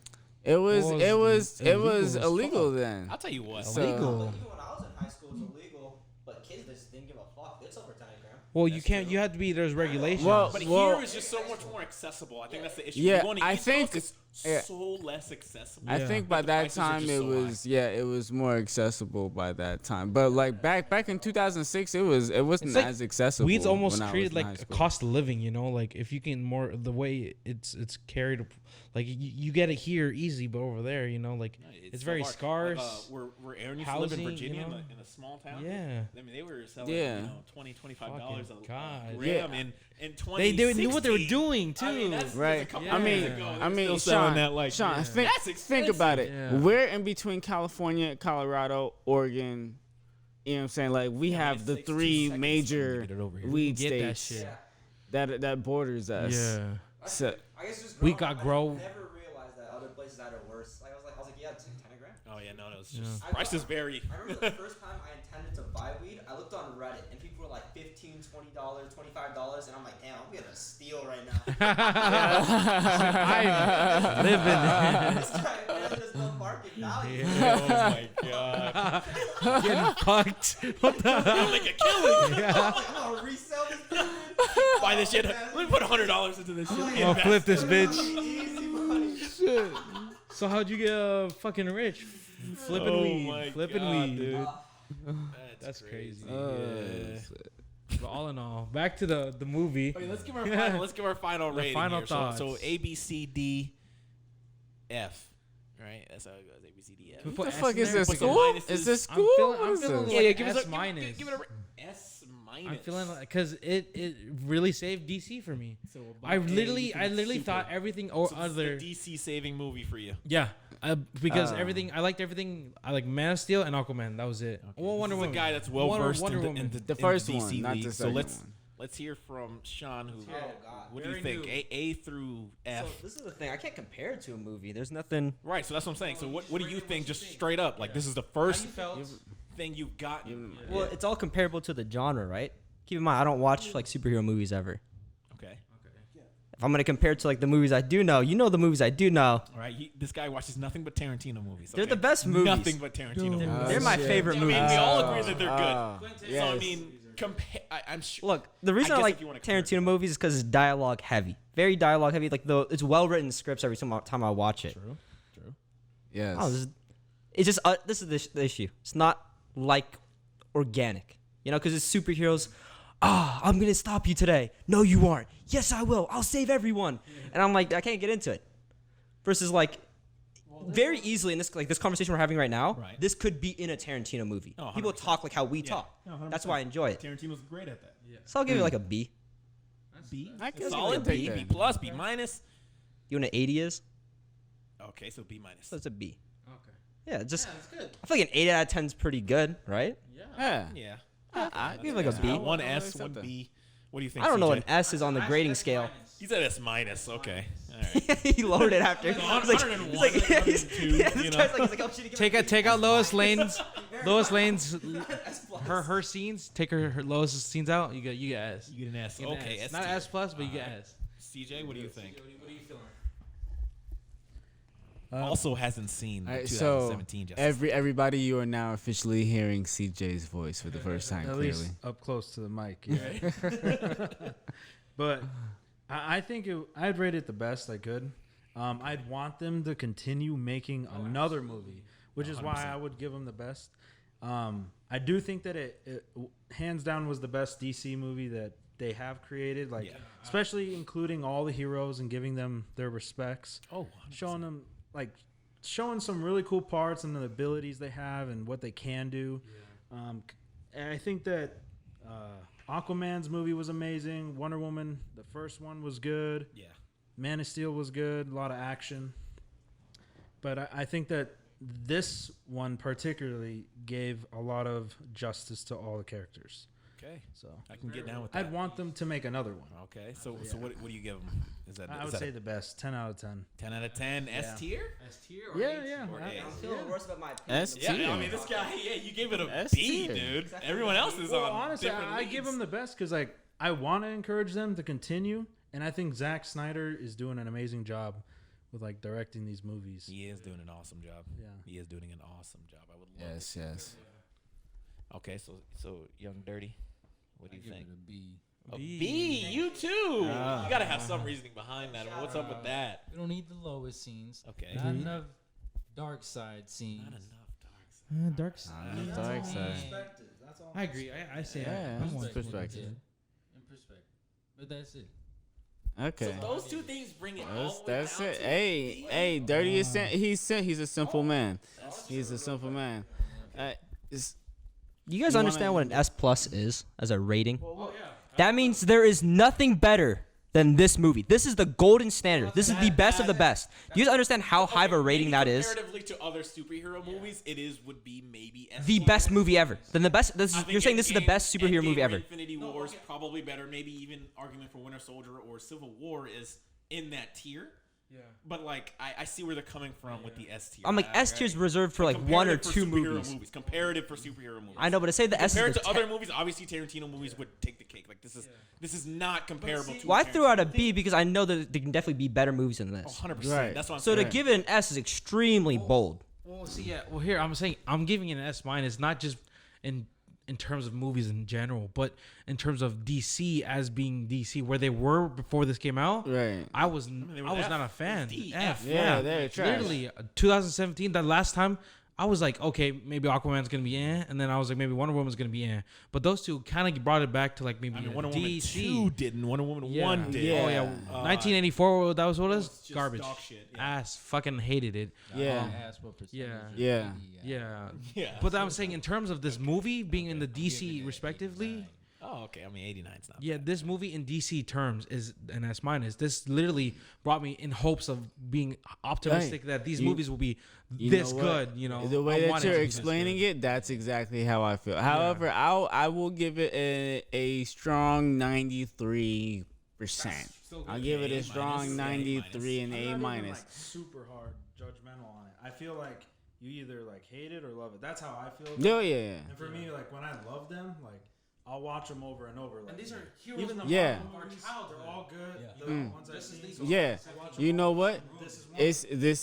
It was Well, it was illegal as illegal fuck. then. I'll tell you what. So- Even when I was in high school, it was illegal, but kids just didn't give a fuck. It's over 10 gram. Well, you can't. You have to be. There's regulations. Well, But well, here is just so much more accessible. I think that's the issue. Yeah, You go on the I East think- Coast, it's yeah. so less accessible. I Yeah. think by The that prices are time just it so was it was more accessible by that time. But like back in 2006, it wasn't It's like as accessible. weed's almost when I was treated in like high a school. cost of living. Like if you can more the way it's carried, like you get it here easy, but over there, like it's so very hard. scarce. Like, where Aaron used to live in housing, Virginia you know? in a small town. Yeah. I mean, they were selling Yeah. $20, $25 Fucking a God. gram Yeah. in 2016. They knew what they were doing too. I mean, that's a Right. couple Yeah. years ago. I They're mean, still selling Sean, that like Sean, that's think expensive. about it. Yeah. We're in between California, Colorado, Oregon. You know what I'm saying? Like we have it's the 16 three seconds major to get it over here. weed Get that states shit. that borders us. Yeah. So, I guess just We growing got up, grow- I never realized that other places that are worse. Like I was like, yeah, it's 10 gram. Oh yeah, no, it's Yeah. just prices vary. I remember the first time I intended to buy weed, I looked on Reddit and people were like $15, $20, $25, and I'm like, damn, I'm gonna steal right now. I live in This guy, there's no market value. Oh my god. getting fucked. What the hell? Like a killing. I'm gonna resell this bitch. Buy this shit. Let me put $100 into this shit. I'll Invest. flip this bitch. Easy money. So how'd you get fucking rich? Flipping Oh weed. my Flipping God, weed. dude. That's crazy. Yeah. But all in all, back to the movie. Okay, let's give our final The rating. final here. thoughts. So A B C D F. Right? That's how it goes. A B C D F. We what put the S fuck in is there? this Put some school? minuses. Is this I'm school? feeling- What I'm is feeling this? like- Yeah, give us S a minus. give it a S minus. I'm feeling like because it really saved DC for me. So I literally thought everything or so this is other. the DC saving movie for you. Yeah, Because everything I liked everything. I like Man of Steel and Aquaman. That was it. Okay. Well, Wonder This is Woman. a guy that's well versed in The first in the one, DC not league. the So second let's one. let's hear from Shawn. Who? Oh, God. What do you Very think? new. A through F. So this is the thing. I can't compare it to a movie. There's nothing. Right. So that's what I'm saying. So what do you think? Just straight up, like this is the first felt? thing you've gotten. Well, it's all comparable to the genre, right? Keep in mind, I don't watch like superhero movies ever. Okay. If I'm gonna compare it to like the movies I do know, the movies I do know. All right. This guy watches nothing but Tarantino movies. They're Okay? the best movies. Nothing but Tarantino movies. They're my favorite I mean, movies. we all agree that they're good. yes. So I mean, I'm sure. Look, the reason I, guess like if you wanna compare Tarantino movies is because it's dialogue heavy, very dialogue heavy. Like it's well written scripts every time I watch it. True. Yes. Oh, it's just this is the issue. It's not like organic, because it's superheroes. I'm gonna stop you today. No, you aren't. Yes, I will. I'll save everyone. And I'm like, I can't get into it. Versus like, very easily in this conversation we're having right now, Right. this could be in a Tarantino movie. Oh, People 100%. talk like how we talk. No, 100%. That's why I enjoy it. Tarantino's great at that. So I'll give it like a B. B. I guess Solid. we can B. take B that. plus. B minus. You know what an 80 is? Okay, so B minus. So it's a B. Okay. Yeah, just That's good. I feel like an 8 out of 10 is pretty good, right? Yeah. Yeah. I give it like a B. One I'll S, accept one that. B. What do you think? I don't know CJ? what an S is on the grading scale. He said S minus. Okay. All right. He lowered it after. He's like, 101, he's like, he's 102, this you know? guy's like, oh shit, he gave Take out Lois Lane's her scenes. Take her Lois' scenes out. You get S. You get an S. You get an Okay. S. S Not tier. S plus, but you get S. CJ, what do you think? What are you feeling? Also hasn't seen All right, 2017 so Justice League. everybody, you are now officially hearing CJ's voice for the first time. At Clearly, least up close to the mic. Yeah. But I think I'd rate it the best I could. I'd want them to continue making another movie, which is why I would give them the best. I do think that it hands down was the best DC movie that they have created, like Yeah. especially including all the heroes and giving them their respects, Oh, 100%. showing them showing some really cool parts and the abilities they have and what they can do. And I think that Aquaman's movie was amazing. Wonder Woman, the first one was good. Yeah. Man of Steel was good. A lot of action. But I think that this one particularly gave a lot of justice to all the characters. Okay. So I can get down with that. I'd want them to make another one. Okay. So what do you give them? Is that I is would that say the best. 10 out of 10. 10 out of 10 S tier? S tier Yeah. Or A? I'm feeling worse about my opinion. S Yeah, tier. I mean this guy. Yeah, you gave it a S B, tier. dude. Everyone else is Well, on honestly, different I give leagues. them the best because I want to encourage them to continue. And I think Zack Snyder is doing an amazing job with directing these movies. He is doing an awesome job. Yeah. He is doing an awesome job. I would love Yes, it. yes. Okay, so Young Dirty, what do you think? A B. A B, you too. You gotta have some reasoning behind that. What's up with that? We don't need the lowest scenes. Okay. Not enough dark side scenes. Not enough dark side. Dark side. Dark side. I agree. I say Yeah, I that's want perspective. In perspective. But that's it. Okay. So those two things bring it all the way That's down it. to Hey, a hey, Dirty is he's a simple man. He's a simple man. It's- You guys You understand wanna- what an S plus is as a rating? That means there is nothing better than this movie. This is the golden standard. This is the best of the best. Do you guys understand how high of a rating that is? Comparatively to other superhero movies, would be maybe S The tier. best movie ever. Then the best. I think You're saying this is the Endgame- best superhero Endgame movie or ever. Infinity War is probably better. Maybe even argument for Winter Soldier or Civil War is in that tier. Yeah. But I see where they're coming from with the S tier. I'm like S tier is reserved for one or Comparative for two superhero movies. Comparative for superhero movies. I know, but to say the S Compared is the to other movies, obviously Tarantino movies would take the cake. Like this is not comparable to. Well, I threw out a Tarantino. B because I know that there can definitely be better movies than this. 100%. Right. That's what I'm So saying. to give it an S is extremely bold. Well, see, yeah. Well, here I'm saying I'm giving it an S minus, not just in terms of movies in general, but in terms of DC as being DC, where they were before this came out. Right. I was they were not a F. fan. D, F. Yeah, they're trash. Literally, 2017. That last time. I was like, okay, maybe Aquaman's gonna be and then I was like, maybe Wonder Woman's gonna be but those two kind of brought it back to maybe Wonder Woman DC. 2 didn't. Wonder Woman 1 did. Yeah. Oh yeah, 1984. That was what it was. just Garbage. dog shit, yeah. Ass. Fucking hated it. Yeah. Ask what percentage Yeah. of Yeah. the, Yeah. Yeah. But I'm saying in terms of this movie being in the DC respectively, Oh, okay. I mean, 89's not. Yeah, bad. this movie in DC terms is an S minus. This literally brought me in hopes of being optimistic that these movies will be this good. You know, the way that you're explaining it, that's exactly how I feel. However, I will give it a strong 93%. I'll give it a strong 93 and A minus. Like super hard judgmental on it. I feel like you either like hate it or love it. That's how I feel. No, yeah. And for me, like when I love them, like I'll watch them over and over. Like, And these are heroes even the Yeah. Marvel movies, they're all good. Yeah. The ones I've seen. Yeah. You know what? This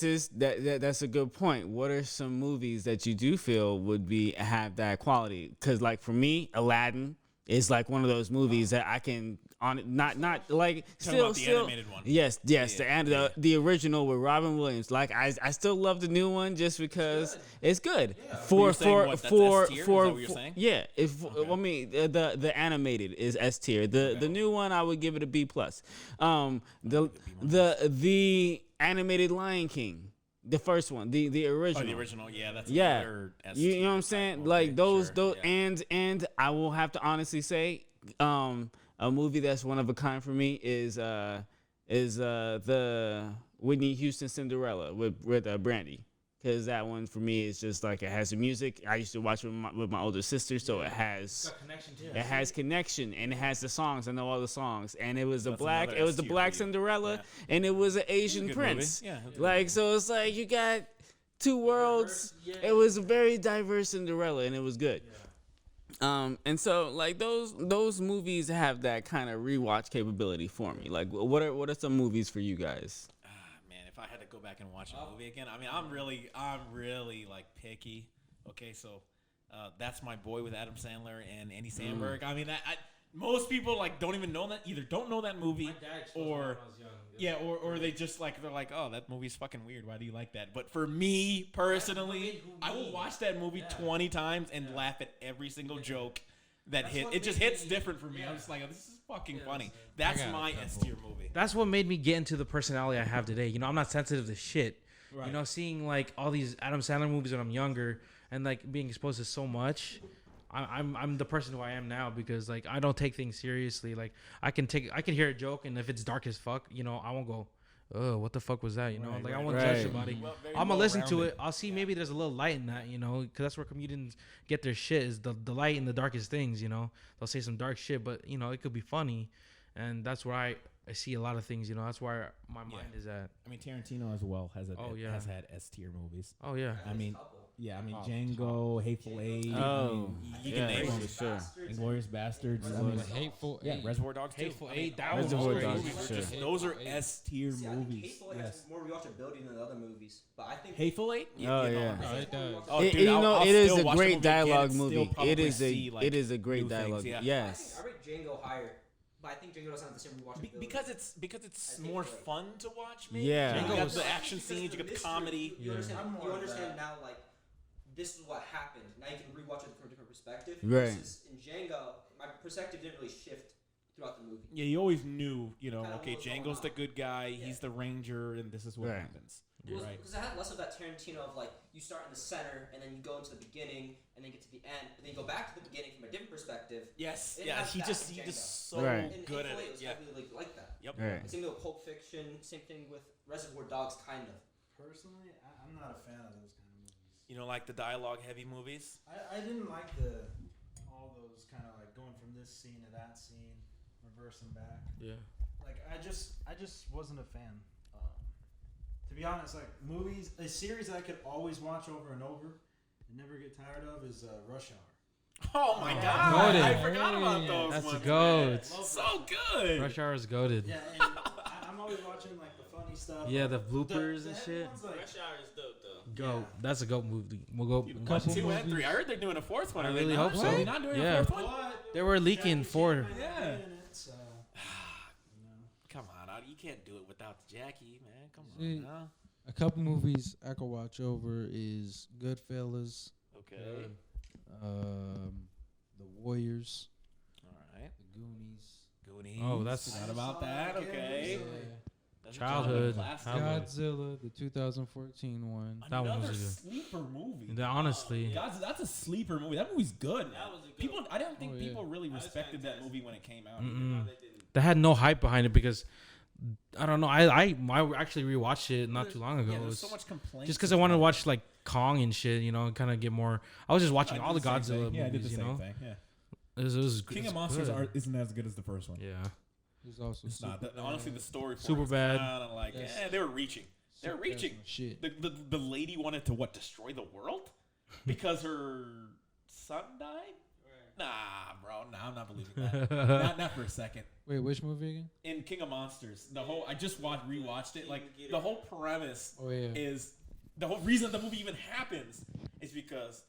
is one. That's a good point. What are some movies that you do feel would be have that quality? Because like for me, Aladdin is like one of those movies that I can not like About the animated one. Yes, the original with Robin Williams. Like I still love the new one just because it's good. You're saying what, that's S tier? Is that what you're saying? Yeah. I mean the animated is S tier. The new one I would give it a B plus. The animated Lion King. The first one, the original. Oh, the original, yeah, that's yeah. another S You tier know what I'm type saying? movie, Like those, sure, yeah. and I will have to honestly say, a movie that's one of a kind for me is the Whitney Houston Cinderella with Brandy. Because that one for me is just like it has the music. I used to watch it with my older sister, so it has connection and it has the songs. I know all the songs, and it was the black Cinderella, and it was an Asian good prince. movie. Yeah, like so, it's like you got two worlds. It was a very diverse Cinderella, and it was good. And so like those movies have that kind of rewatch capability for me. Like what are some movies for you guys? Man, if I had to go back and watch a movie again, I mean, I'm really like picky. Okay, so That's My Boy with Adam Sandler and Andy Samberg. I mean, most people like don't even know that, either don't know that movie, or or they just like they're like, oh, that movie's fucking weird. Why do you like that? But for me personally, I will watch that movie 20 times and laugh at every single joke that hit. It just hits different for me. I'm just like, oh, this is fucking funny. That's my S tier movie. That's what made me get into the personality I have today. You know, I'm not sensitive to shit. Right. You know, seeing like all these Adam Sandler movies when I'm younger and like being exposed to so much, I'm the person who I am now because like I don't take things seriously. Like I can hear a joke, and if it's dark as fuck, you know, I won't go, oh, what the fuck was that? You know, I won't judge somebody. I'm gonna listen to it. I'll see maybe there's a little light in that, you know, because that's where comedians get their shit, is the light in the darkest things. You know, they'll say some dark shit, but you know, it could be funny, and that's where I see a lot of things. You know, that's where my mind is at. I mean, Tarantino as well has had S tier movies. Oh yeah. I mean, Django, Hateful Eight. Oh, you can name them. Sure. Inglourious Bastards. I mean, Hateful yeah, Eight. Reservoir Dogs too. Hateful Eight. That was Reservoir great. Dogs, sure. Those are S tier See, I think movies. Hateful Eight has more rewatchability than the other movies, but I think Hateful Eight? Oh yeah. Oh, it does. Oh, It, dude, you know, I'll it is still a watch the great movie again dialogue and still movie. probably It is see, like, it is a great new things, dialogue. yeah. Yes. I rate Django higher, but I think Django doesn't have the same rewatchability. Because it's more fun to watch. Maybe. Yeah. You got the action scenes, you got the comedy. You understand now, like, this is what happened. Now you can rewatch it from a different perspective. Right. Versus in Django, my perspective didn't really shift throughout the movie. Yeah, you always knew, you know, Kinda okay, what was going Django's on. the good guy, he's the ranger, and this is what Right. happens. Right. Because I had less of that Tarantino of like you start in the center and then you go into the beginning and then get to the end, and then you go back to the beginning from a different perspective. Yes, It yeah, has he that just in Django. so Right. And good at Hateful Eight it. was Yeah. heavily like that. Yep. Right. Same thing with Pulp Fiction. Same thing with Reservoir Dogs, kind of. Personally, I'm not a fan of those kind of movies. You know, like the dialogue heavy movies. I didn't like all those kind of like going from this scene to that scene, reversing back. Yeah. Like I just wasn't a fan. To be honest, like movies, a series that I could always watch over and over and never get tired of is Rush Hour. Oh my Goated. god! I forgot about those. That's a ones, goat. man. So good. Rush Hour is goated. Yeah, and I'm always watching like the funny stuff. Yeah, the like, bloopers the and heavy shit. ones, like, Hour is dope though. Goat. That's a goat movie. We'll go. Couple 2 and 3. I heard they're doing a fourth one. I Are they really not? hope Are so. they not doing Yeah. a fourth one? but They were leaking Jackie for. Chan might be Yeah. in it, so, Come on, you can't do it without Jackie, man. Come See, on, now. A couple movies I could watch over is Goodfellas, Okay. The Warriors, All right. The Goonies. Goonies. Oh, that's- Forgot about that. Okay. Yeah. Childhood. Godzilla, the 2014 one. That one Another was good. sleeper movie. Honestly. That's a sleeper movie. That movie's good. That was a good People, one. I don't think Oh, yeah. people really respected that movie when it came out. They had no hype behind it because I don't know. I actually rewatched it not too long ago. Yeah, It there's was so much complaints. just because I wanted to watch like Kong and shit, you know, and kind of get more. I was just watching all the Godzilla movies, Yeah, I did the you same know. thing. Yeah. It was King it's of Monsters good. isn't as good as the first one. Yeah. There's also It's not. Honestly, the story for Super it's bad. kinda like, they were reaching. They were reaching. Shit. The lady wanted to destroy the world because her son died. Nah, bro. Nah, I'm not believing that. not for a second. Wait, which movie again? In King of Monsters, I just rewatched it. Like the whole premise is the whole reason the movie even happens is because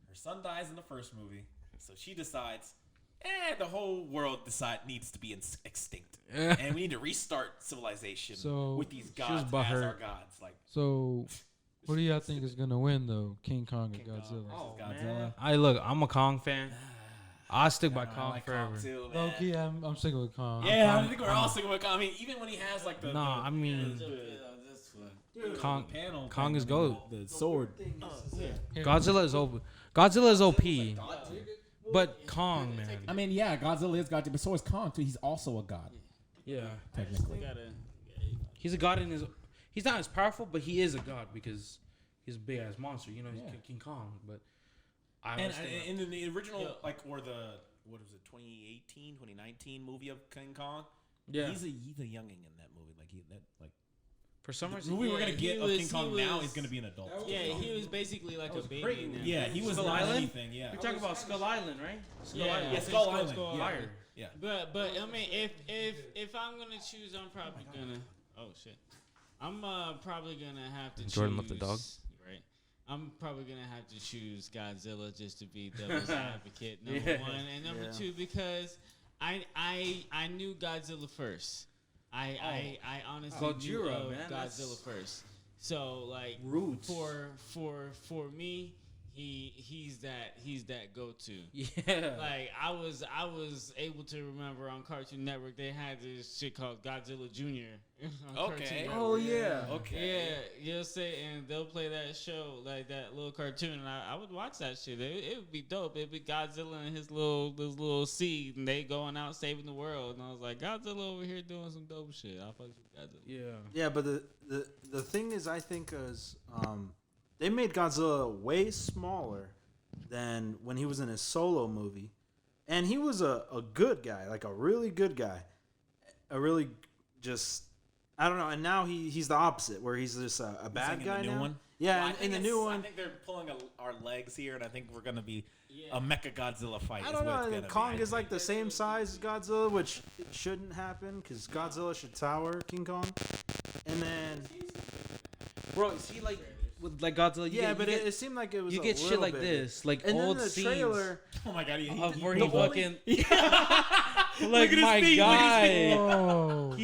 her son dies in the first movie, so she decides, the whole world needs to be extinct, and we need to restart civilization with these gods as our gods. Like, so, what do y'all think is gonna win though? King Kong or Godzilla? Godzilla. I'm a Kong fan. I stick by Kong like forever. Kong too, Low man. key, I'm sticking with Kong. Yeah, I think we're all sticking with Kong. I mean, even when he has like the Kong is GOAT. the sword. Godzilla is OP. Godzilla is OP. But Kong, man. I mean, yeah, Godzilla is God, but so is Kong too. He's also a god, Yeah. technically. He's a god in his. He's not as powerful, but he is a god because he's a big ass monster. You know, he's King Kong. But And in the original, or the 2018, 2019 movie of King Kong, he's a younging in that movie. For some The reason, movie we're gonna get of King Kong now is gonna be an adult. Yeah, he was basically like a baby. Now. Yeah, he was Skull not Island? anything. Yeah, You're talking about Skull Island, right? Yeah, Skull Island. Skull Yeah. Island. Yeah. But I mean, if I'm gonna choose, I'm probably gonna. Oh shit. I'm probably gonna have to. Jordan choose, left the dog. Right. I'm probably gonna have to choose Godzilla just to be devil's advocate. Number one and number two because I knew Godzilla first. I honestly knew of Godzilla first. So like Roots. for me, he's that go-to. Yeah. Like I was able to remember on Cartoon Network they had this shit called Godzilla Jr. on Cartoon Network. Oh yeah. Yeah, you'll say, and they'll play that show, like that little cartoon, and I would watch that shit. It would be dope. It'd be Godzilla and his little seed, and they going out saving the world. And I was like, Godzilla over here doing some dope shit. I'll fuck with Godzilla. Yeah. Yeah, but the thing is, I think is they made Godzilla way smaller than when he was in his solo movie, and he was a good guy, like a really good guy, a really just. I don't know, and now he's the opposite, where he's just a bad guy now. One? Yeah, Well, in the new one. I think they're pulling our legs here, and I think we're gonna be a Mecha Godzilla fight. I don't know. And Kong is like the same size as Godzilla, which shouldn't happen because Godzilla should tower King Kong. And then, Bro, see, like with like Godzilla, it seemed like it was. you a get shit little like bigger. this, like And old then the scenes trailer. Oh my god, of where he fucking Look like at my his feet, look at his guy. Oh,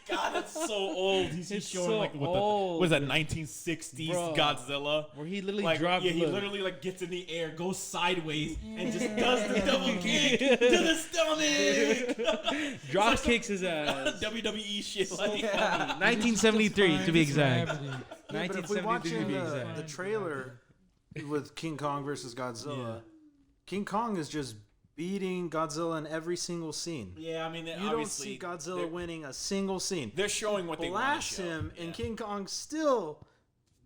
God, that's so old. He's It's showing so like old. what is that 1960s Bro. Godzilla? Where he literally Like, dropped. yeah, he look. literally like gets in the air, goes sideways, and just does the double kick to the stomach. drop kicks his ass. WWE shit. So Like, funny. 1973 to be exact. Yeah, but if we 1973 watch to be exact. the trailer with King Kong versus Godzilla, King Kong is just beating Godzilla in every single scene. yeah, I mean, You don't see Godzilla winning a single scene. They're showing what they want Blasts to show. him, Yeah. and King Kong still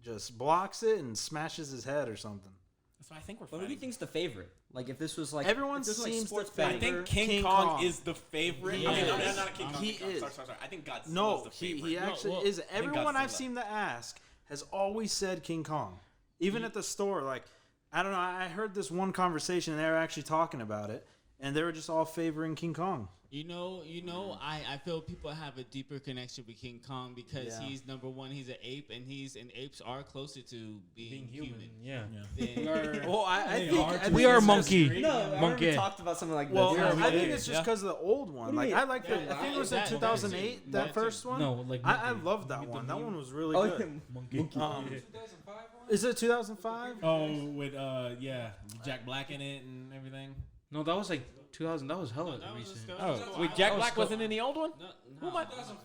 just blocks it and smashes his head or something. So I think we're. But who do you think's the favorite? Like if this was like Everyone if this was, like, seems to sports think- I betting. think King Kong is the favorite. He I mean, is. I'm not King Kong. He King Kong. is. Sorry. I think Godzilla No, is the he favorite. actually well, is. Everyone I've Godzilla. seen to ask has always said King Kong. Even at the store, like, I don't know, I heard this one conversation and they were actually talking about it, and they were just all favoring King Kong. You know, I feel people have a deeper connection with King Kong because he's number one. He's an ape, and apes are closer to being human. Yeah. Than, Well, I think We are monkey. No, I remember Monkey. we talked about something like Well, that. I think it's just because of the old one. Like, I like the. I think it was in That- 2008. That first one. No, like I monkey. loved that one. That one was really Oh, good. Monkey. Is it 2005? Oh, with Jack Black in it and everything. No, that was like 2000. That was hella recent. Oh, wait, Jack Black wasn't in the old one?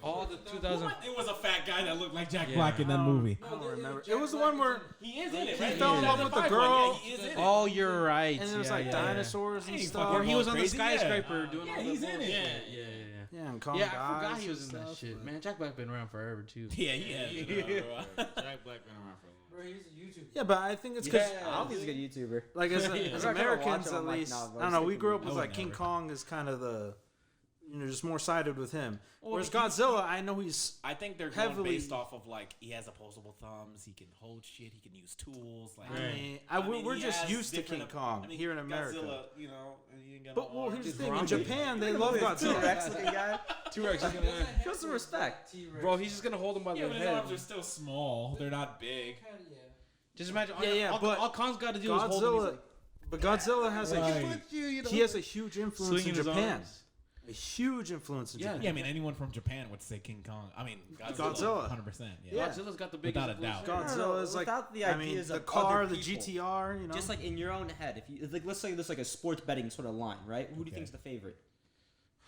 All the 2000. It was a fat guy that looked like Jack Yeah. Black in that movie. I don't remember. It was the one where He is in it, he right? fell in love with the girl. Yeah, he is in it. Oh, you're right. And it was Yeah, like yeah, dinosaurs and Hey, stuff. fucking Or he was on the Crazy, yeah. skyscraper doing all he's that in it. bullshit. Yeah. Yeah. Yeah, and Kong Yeah, dies I forgot he and was in that stuff, shit. but- Man, Jack Black been around forever too. Yeah, he has. Jack Black been around for a long time. Bro, he's a YouTuber. Yeah, but I think it's because I don't think he's a good YouTuber. like as I'm Americans not gonna watch him. at I'm like, least, nah, bro, I don't know. stick We with grew me. up with I like would King never. Kong is kind of the, just more sided with him. Well, Whereas he- Godzilla, I know he's I think they're going heavily- based off of like he has opposable thumbs, he can hold shit, he can use tools. Like, we're he just has used to different- King Kong I mean, here in America. Godzilla, you know, he ain't got But no well, arms. here's the thing: in Japan, they love Godzilla. T-Rex looking guy. T-Rex. Show some respect. Bro, he's just gonna hold him by Yeah, the but his head. arms are still small. They're not big. Just imagine. Yeah, but all Kong's got to do is hold him. He's Godzilla, like, but Godzilla has Right. he has a huge influence in swinging his Japan. arms. A huge influence in Yeah. Japan. Yeah, I mean, anyone from Japan would say King Kong. I mean, Godzilla. 100%. Yeah. Yeah. Godzilla's got the biggest. Without a doubt. influence. Godzilla is like, Without the I mean, ideas the of car, other the people. GTR, you know. Just like in your own head, if you like, let's say there's like a sports betting sort of line, right? Who do you Okay. think's the favorite?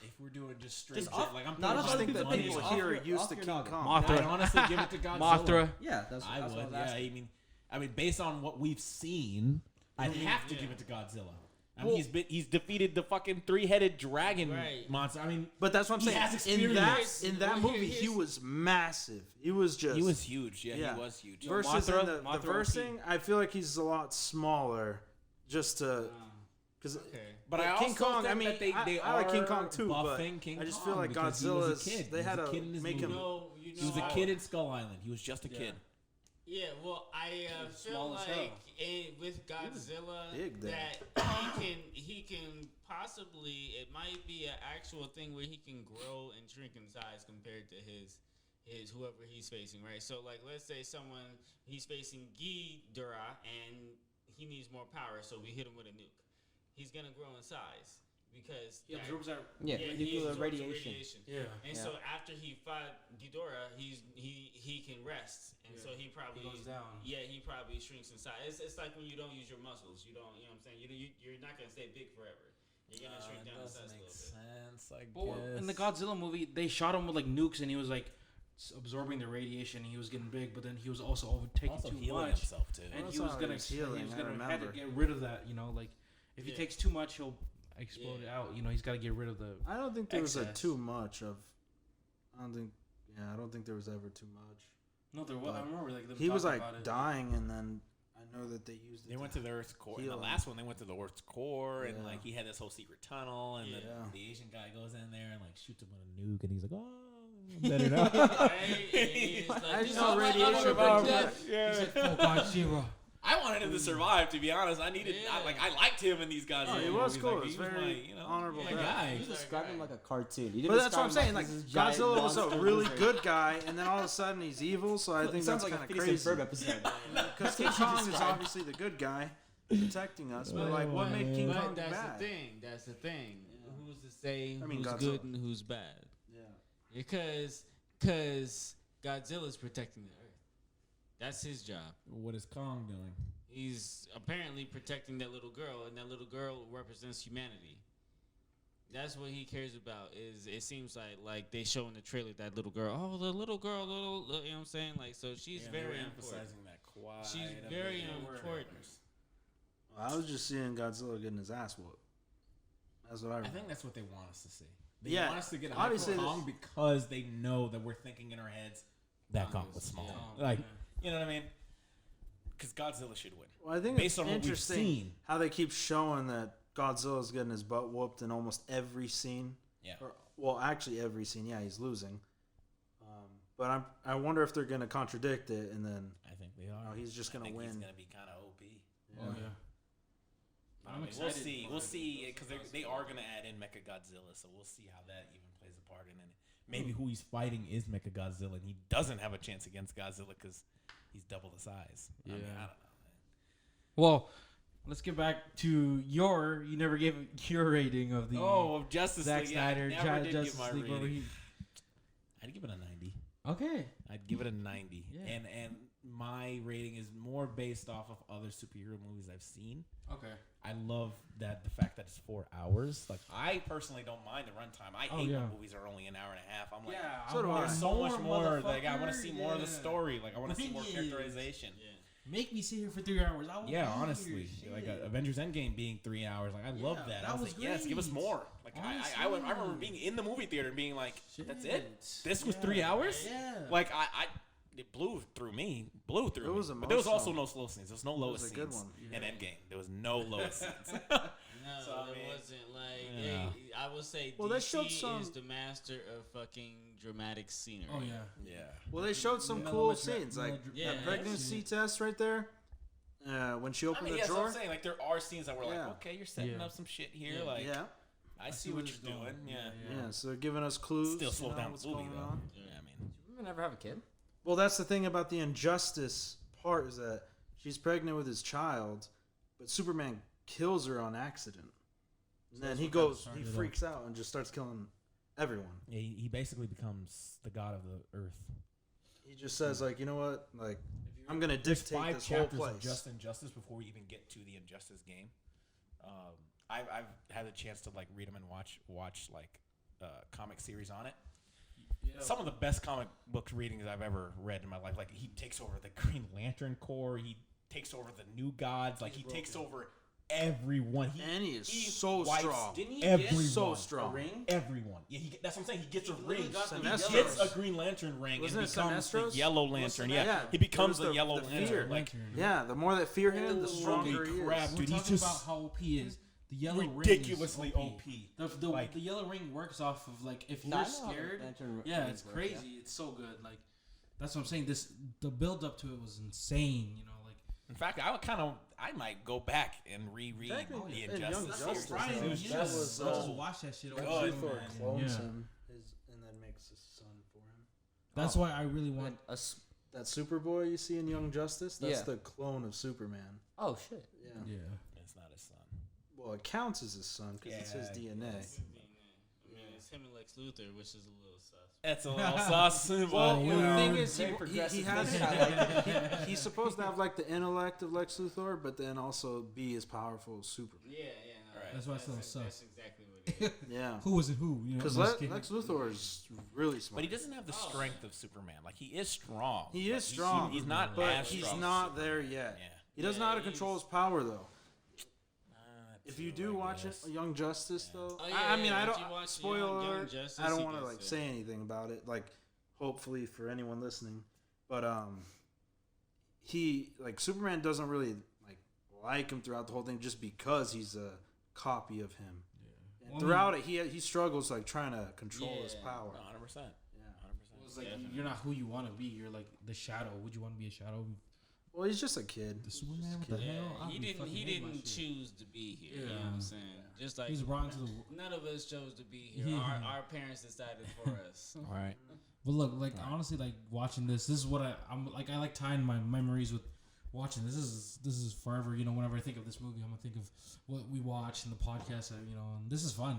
If we're doing just straight Just shit, off- like I'm not putting off I other think people's that opinions, people off here are your- used off to your King noggin. Kong. Mothra. I'd honestly give it to Godzilla. Mothra. Yeah, that's I what I would. was Yeah, asking. I mean, based on what we've seen, I'd have to give it to Godzilla. I mean, Well- he's defeated the fucking 3-headed dragon Right. monster. I mean, But that's what I'm He saying. has In that experience. movie, he was massive. He was just he was huge. Yeah, yeah. he was huge. versus Mothra- in the Mothra versing. I feel like he's a lot smaller. Just to because Okay. But I King also Kong. think I mean, that they I like King are Kong too, but buffing King I just Kong feel like because he was a Godzilla's. kid. They He had was a to kid in this make him. movie. He was a kid in Skull Island. He was just a kid. Yeah, well, I feel small as like with Godzilla big then. that he can possibly, it might be an actual thing where he can grow and shrink in size compared to his whoever he's facing, right? So like, let's say he's facing Ghidorah and he needs more power, so we hit him with a nuke. He's gonna grow in size because He absorbs our. Yeah, he nuclear absorbs the radiation. Yeah. And so after he fought Ghidorah, he can rest, and so he probably He goes down. Yeah, he probably shrinks in size. It's like when you don't use your muscles. You know what I'm saying? You're not gonna stay big forever. You're gonna shrink down in size a little bit. sense, I Well, in the Godzilla movie, they shot him with like nukes, and he was like absorbing the radiation. He was getting big, but then he was also overtaking also too healing much, himself too. and That's he was how he gonna was healing, I have to remember. get rid of that. You know, like if he Yeah. takes too much, he'll explode it out. You know, he's got to get rid of the. I don't think there was a excess. too much of. I don't think there was ever too much. No, there was. I But remember like them He was talking like about it. dying, and then I know that they used it. They went to the Earth's core. In the heal last one, they went to the Earth's core, and Yeah. like he had this whole secret tunnel, and Yeah. the Asian guy goes in there and like shoots him with a nuke, and he's like, "Oh, better not." I just know radiation brings death. Yeah. I wanted him to survive. To be honest, I liked him in these guys. Oh, he was cool. It was very honorable death. guy. You described him like a cartoon. You didn't But that's what I'm describe him saying. Like this giant Godzilla was a monster really lizard. good guy, and then all of a sudden he's evil. So I think Sounds that's like kind a of Phineas and crazy. Ferb episode. Because King Kong is obviously the good guy protecting us, but like, what made King Kong that's bad? the thing. That's the thing. Who's to say I mean, who's Godzilla. good and who's bad? Yeah. Because Godzilla's protecting the Earth. That's his job. What is Kong doing? He's apparently protecting that little girl, and that little girl represents humanity. That's what he cares about. Is it seems like they show in the trailer that little girl. Oh, the little girl, you know what I'm saying? Like, so she's very important. emphasizing that quiet. She's very important. I was just seeing Godzilla getting his ass whooped. That's what I I remember. think that's what they want us to see. They Yeah, want us to get a obviously hyper Kong because they know that we're thinking in our heads that Kong was small. Yeah. Like, you know what I mean? Because Godzilla should win. Well, I think Based it's on what we've interesting seen. how they keep showing that Godzilla's getting his butt whooped in almost every scene. Yeah. Well, actually, every scene. Yeah, he's losing. But I wonder if they're gonna contradict it, and then I think they are. he's just gonna I think win. He's gonna be kind of OP. Yeah. I mean, we'll see. We'll see because they are gonna add in Mecha Godzilla, so we'll see how that even plays a part in it. Maybe who he's fighting is Mecha Godzilla, and he doesn't have a chance against Godzilla because he's double the size. Yeah. I mean, I don't know. Well, let's get back to you never gave your rating of the Of Justice Zack League. Yeah, I Snyder never did Justice give my League where rating. he. I'd give it a 90. Okay. I'd give it a 90. Yeah. And my rating is more based off of other superhero movies I've seen. Okay. I love that the fact that it's 4 hours. Like I personally don't mind the runtime. I hate when movies are only an hour and a half. I'm like, so do there's I. so much more. Like I want to see more of the story. Like I want to see more characterization. Yeah. Make me sit here for 3 hours. Honestly, like Avengers Endgame being 3 hours, like I love that. that I was was like, yes, give us great. more. Like I remember being in the movie theater and being like, that's it. This was 3 hours. Yeah. Like it blew through me. It was emotional. but there was also no slow scenes. There was no lowest a scenes good one. in Endgame. There was no lowest scenes. No, So, I it mean, wasn't like. yeah. I would say Well, they DC showed some- is the master of fucking dramatic scenery. Oh yeah. Yeah. Well, they showed some cool scenes, like that pregnancy test right there. When she opened the that's what drawer. I'm saying. Like there are scenes that were like, Yeah. okay, you're setting up some shit here. Like Yeah. I see what you're doing. Yeah. Yeah. So they're giving us clues. Still slow down what's the movie going though. on. Yeah, I mean. Superman ever have a kid? Well, that's the thing about the injustice part is that she's pregnant with his child, but Superman kills her on accident. And then he freaks out and just starts killing everyone. Yeah, he basically becomes the god of the earth. He just says, like, you know what? Like, I'm going to dictate 5 this whole chapters place. of Just Injustice before we even get to the Injustice game. I've had a chance to like read them and watch like comic series on it. Yeah. Some of the best comic book readings I've ever read in my life. Like he takes over the Green Lantern Corps. He takes over the New Gods. Like he takes over everyone. And he is so strong. Didn't he Everyone. So strong. A ring? Everyone. Yeah, that's what I'm saying. He gets a ring. Sinestros. He gets a Green Lantern ring. Wasn't and it becomes the Sinestros? Yellow Lantern. Yeah. Yeah, he becomes It was the Yellow the Lantern. fear. Like, yeah, the more that fear him, the stronger he is. crap, We're dude. He's talking just about how OP he is. The yellow ridiculously ring is OP. The yellow ring works off of like if No, you're I know how scared. Lantern Yeah, rings it's work, crazy. yeah. It's so good. Like that's what I'm saying. The build up to it was insane. You know, like in fact, I might go back and reread the Injustice series. Brian, It was just just watch that shit over good, and over. Thor man. clones Yeah. him and then makes his son for him. That's why I really want. That Superboy you see in Young Justice, that's Yeah. the clone of Superman. Oh shit. Yeah. Yeah. It's not his son. Well, it counts as his son because it's his DNA. I mean, it's him and Lex Luthor, which is a little sus. That's a little sus. Well, you the know. thing is, he progressive has vision. he's supposed to have like the intellect of Lex Luthor, but then also be as powerful as Superman. Yeah, no, That's why it's a little sus. That's exactly what it is. Yeah. Who was it? Who? You know, Because just kidding. Lex Luthor is really smart. But he doesn't have the strength of Superman. Like he is strong. He but is strong. He's not but as he's strong as not Superman. there yet. Yeah. He doesn't know how to control his power though. That's If you true, do I watch it, guess. Young Justice though. Oh, yeah, I mean, yeah, I if don't you watch spoiler Young alert. Justice, I don't he want to gets like it. say anything about it. Like, hopefully for anyone listening, but he like Superman doesn't really like him throughout the whole thing just because he's a copy of him. And Well, throughout it, he struggles like trying to control his Yeah. power. 100%. Yeah. 100%. It's like you're not who you want to be. You're like the shadow. Would you want to be a shadow? Well, he's just a kid. The Superman? What the Yeah, hell? I'd he be didn't. fucking He hating my didn't shit. choose to be here. You know Yeah. what I'm saying? Just like He's brought into the. none of us chose to be here. Yeah. Our parents decided for us. All right. But look, like honestly, like watching this is what I'm like. I like tying my memories with watching this. This is forever. You know, whenever I think of this movie, I'm gonna think of what we watch in the podcast. You know, and this is fun.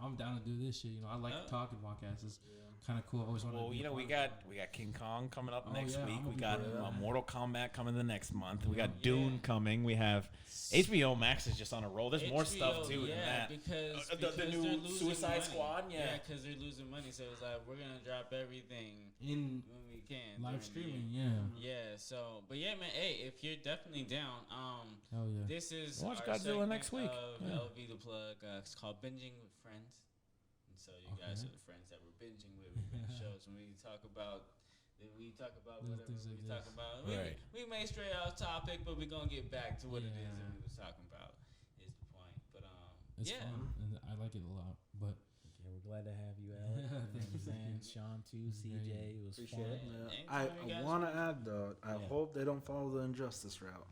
I'm down to do this shit. You know, I like talking podcasts. It's kind of cool. I always wanted. Well, to be you a know, we part got King Kong coming up Oh, next yeah, week. I'm gonna We be got part of that. Mortal Kombat coming the next month. We got Dune coming. We have HBO Max is just on a roll. There's more stuff too than that. Because the they're new losing Suicide money. Squad. Yeah. because they're losing money. So it's like we're gonna drop everything in when we can. live during the streaming. year. Yeah. Yeah. So, but yeah, man. Hey, if you're definitely down, Hell yeah. this is Watch our GodZilla segment neek week. Of Yeah. LV the plug. It's called Binging with Friends. And so you guys are the friends that we're binging with shows. When we talk about whatever things like we this. talk about. Right. We may stray off topic, but we're gonna get back to what it is Yeah. that we was talking about. Is the point. But It's yeah. fun, and I like it a lot. But Yeah, we're glad to have you, Alex. Thank you. And Shawn too, CJ. It was Appreciate fun. it. Yeah. Anytime you I guys want to add though. I hope they don't follow the injustice route.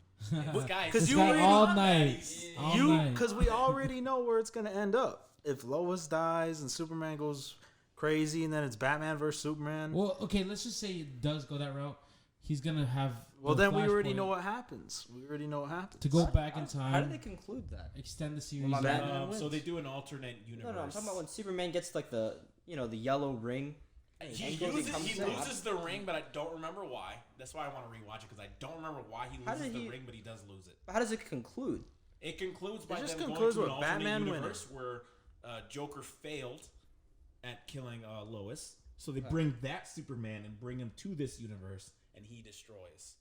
Guys, Because this you guy already all night, all night. because we already know where it's gonna end up. If Lois dies and Superman goes crazy, and then it's Batman versus Superman. Well, okay, let's just say it does go that route. He's gonna have. Well, the then we already Flashpoint know what happens. We already know what happens. to go back in time. How did they conclude that? Extend the series. my bad. out. so they do an alternate universe. No, I'm talking about when Superman gets like the yellow ring He Angle loses the ring, but I don't remember why. That's why I want to rewatch it because I don't remember why he loses the ring, but he does lose it. How does it conclude? It concludes by just them concludes going to an with alternate Batman universe where Joker failed at killing Lois. So they bring that Superman and bring him to this universe, and he destroys.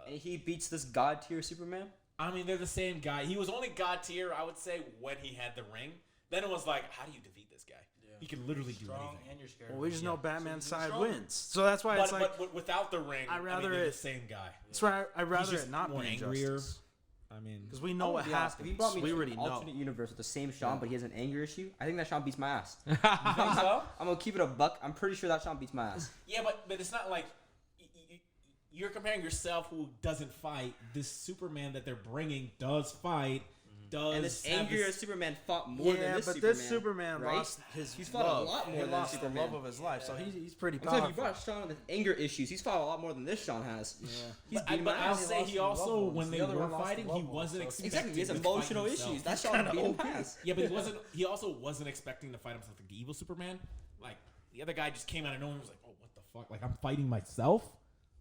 And he beats this god tier Superman? I mean, they're the same guy. He was only god tier, I would say, when he had the ring. Then it was like, how do you defeat this guy? Yeah. He can literally do anything. And you're scared. Well, we just know Batman's So he's side stronger. wins, so that's why it's like. But without the ring, I'd rather they're the it- same guy. That's why I'd rather just it not more be angrier. Injustice. I mean, Because we know what If happens. he brought me We to already an know. alternate universe with the same Shawn, but he has an anger issue, I think that Shawn beats my ass. you think so? I'm gonna keep it a buck. I'm pretty sure that Shawn beats my ass. Yeah, but it's not like you're comparing yourself who doesn't fight. This Superman that they're bringing does fight. And this have angrier Superman fought more than this but Superman. this Superman right? lost his He's fought love. a lot more He than lost Superman. the love of his life, so he's pretty I'm telling you, powerful. you brought Shawn with anger issues. He's fought a lot more than this Shawn has. Yeah. He's But, beating but my I'll ass. say he also, when they The other were one lost fighting, the he loved one, wasn't so- expecting Exactly, he has to fight emotional himself. issues. That Shawn beat him ass. Yeah, but he wasn't. He also wasn't expecting to fight himself like the evil Superman. Like the other guy just came out of nowhere and was like, "Oh, what the fuck? Like I'm fighting myself."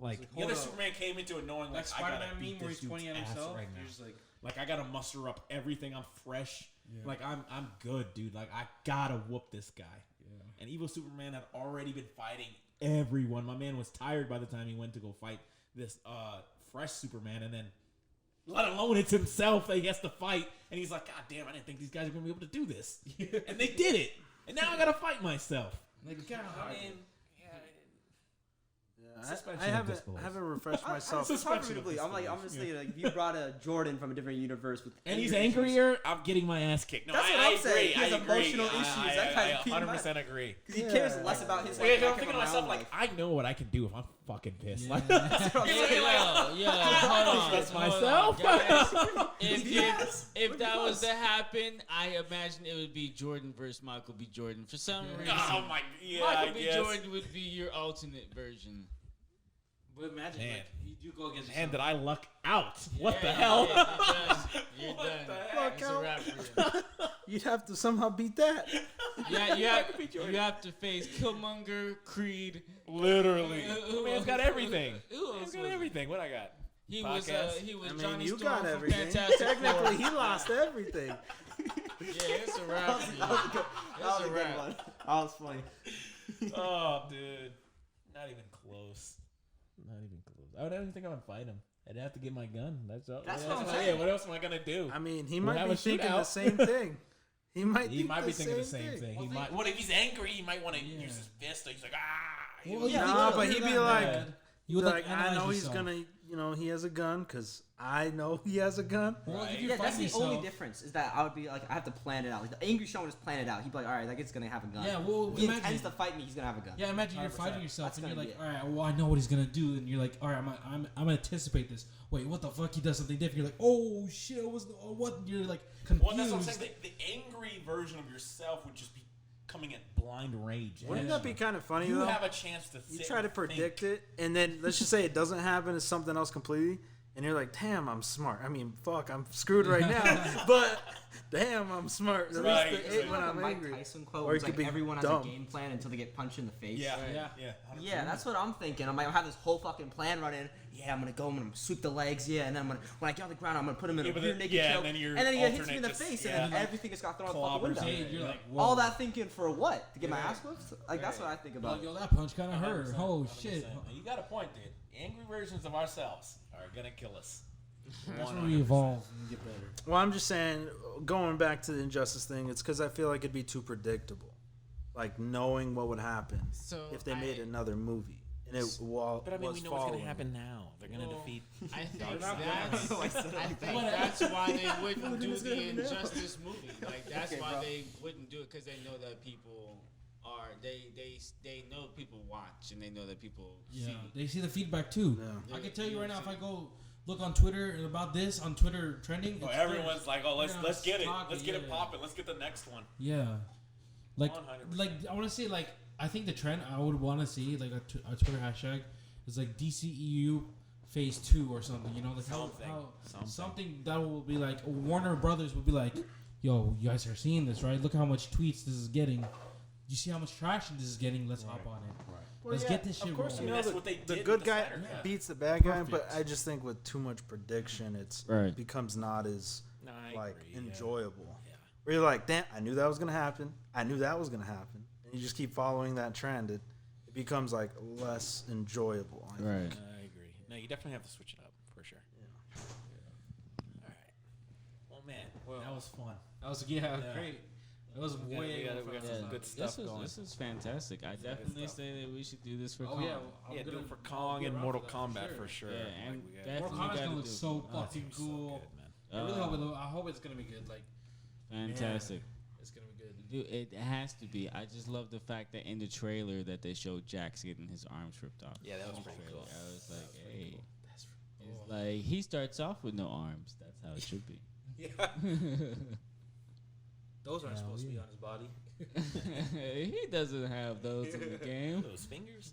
Like the other Superman came into it knowing like I gotta beat this dude's ass right now. You're just Like I gotta muster up everything. I'm fresh. Like I'm good, dude. Like I gotta whoop this guy. Yeah. And evil Superman had already been fighting everyone. My man was tired by the time he went to go fight this fresh Superman, and then let alone it's himself that he has to fight. And he's like, God damn, I didn't think these guys were gonna be able to do this. And they did it. And now I gotta fight myself. Like God, I mean. I haven't refreshed myself. It's hard for me to believe. I'm just thinking, like, if you brought a Jordan from a different universe with And he's anger issues- angrier, I'm getting my ass kicked. No, That's what I I'm saying. agree. He has I agree. emotional issues. That I guy's beating my 100% agree. Because he cares less about his life. Yeah, than I I'm care thinking to about my myself, own like, life. I know what I can do if I'm fucking pissed. Like, That's what I'm saying. Hold on. That's hold myself. on, guys. Yes. If that was to happen, I imagine it would be Jordan versus Michael B. Jordan. For some reason, Oh my, yeah, Michael I B. guess. Jordan would be your alternate version. But imagine, Man. like, you do go against And yourself. did I luck out? What the Yeah, hell? You're What done. the heck? It's a wrap for you. You'd have to somehow beat that. Yeah, you have to face Killmonger, Creed. Literally. Who Man's else got was- everything. Who He's else got was it? everything. What I got? He Podcast? was I mean, Johnny you Storm got from everything. Fantastic Technically, Four. he lost everything. Yeah, it's a wrap for you. That It's was a a good wrap. one. That was funny. Oh, dude. Not even close. Not even close. I don't think I would fight him. I'd have to get my gun. That's all. That's what what I'm else- saying. Yeah, what else am I going to do? I mean, he We'll might have be a thinking shootout. the same thing. He might He might be thinking the same thing. thing. He might. What if he's angry? He might want to use his fist. He's like, ah. Well, Yeah, Nah, but he'd be like, you would like, I analyze know he's yourself. gonna, he has a gun because I know he has a gun. Well, if Right. you Yeah, that's fight the only yourself- difference is that I would be like, I have to plan it out. Like the angry Shawn would just plan it out. He'd be like, all right, like it's gonna have a gun. Yeah, well, if he imagine- intends to fight me, he's gonna have a gun. Yeah, imagine you're 100%. fighting yourself That's and you're gonna like, be all right, well, I know what he's gonna do, and you're like, all right, I'm gonna anticipate this. Wait, what the fuck? He does something different. You're like, oh shit, what? You're like confused. Well, that's what I'm saying. The angry version of yourself would just be coming at blind rage. Wouldn't that be kind of funny You though? have a chance to You sit try to and predict think. it, and then let's just say it doesn't happen. It's something else completely, and you're like, "Damn, I'm smart." I mean, fuck, I'm screwed right now, but damn, I'm smart. At Right, least right. when Like a I'm Mike angry. Tyson quote Or where it it's could like be everyone has dumb. a game plan until they get punched in the face. Yeah, Right. yeah. Yeah, that's what I'm thinking. I'm like, I have this whole fucking plan running. Yeah, I'm gonna go. I'm gonna sweep the legs. Yeah, and then when I get on the ground, I'm gonna put him in Yeah, a but rear then- naked yeah, choke. and then your he hits me in alternate the just- face, yeah. and then everything just got thrown out the fucking Clobbers window. you. You're like, All whoa. that thinking for what? To get my ass whooped? Like that's what I think about. Like, yo, that punch kind of hurt. Oh shit. You got a point, dude. Angry versions of ourselves are gonna kill us. That's where we evolve and get better. Well, I'm just saying, going back to the injustice thing, it's because I feel like it'd be too predictable, like knowing what would happen So if they made another movie, and it was But I mean, we know what's following. gonna happen now. They're gonna defeat. I think I said it like that. that's why they wouldn't do the Injustice movie. Like that's why they wouldn't do it because they know that people are they know people watch and they know that people Yeah, see. they see the feedback too. Yeah. I can tell you right now, if I go look on Twitter about this on Twitter trending, Oh, it's everyone's like, oh, let's get it, talking, let's get it yeah. popping, let's get the next one. Yeah, like 100%. I want to say like I think the trend I would want to see like a Twitter hashtag is like DCEU Phase 2 or something. You know, like something that will be like Warner Brothers would be like, yo, you guys are seeing this, right? Look how much tweets this is getting. you see how much traction this is getting? Let's hop on it. Right. Let's get this shit Of course, rolling. you know that's what they the did good with the guy Snyder Cut. beats the bad guy, but Perfect. I just think with too much prediction, it's Right. becomes not as No, I like agree, yeah. enjoyable. Yeah. Where you're like, damn, I knew that was gonna happen. I knew that was gonna happen, and you just keep following that trend. It becomes like less enjoyable. I think. Right. I agree. No, you definitely have to switch it up for sure. All right. Well, man. That was fun. That was Yeah. great. It was We way got over some time. good stuff going. This is fantastic. I definitely stuff. say that we should do this for Oh Kong. yeah, I'm Yeah, do gonna it for I'll Kong be and around Mortal for that Kombat for sure. Yeah, Like, and we got- definitely Mortal Kombat's gotta gonna look do it. so Oh, fucking dude, so cool. good, man. I really hope it's gonna be good. Like Fantastic. it's gonna be good. Dude, it has to be. I just love the fact that in the trailer that they showed Jax getting his arms ripped off. Yeah, that was In the pretty trailer. cool. I was like, hey. That's It's like he starts off with no arms. That's how it should be. Those aren't Hell supposed to be yeah. on his body. He doesn't have those in the game. Those fingers?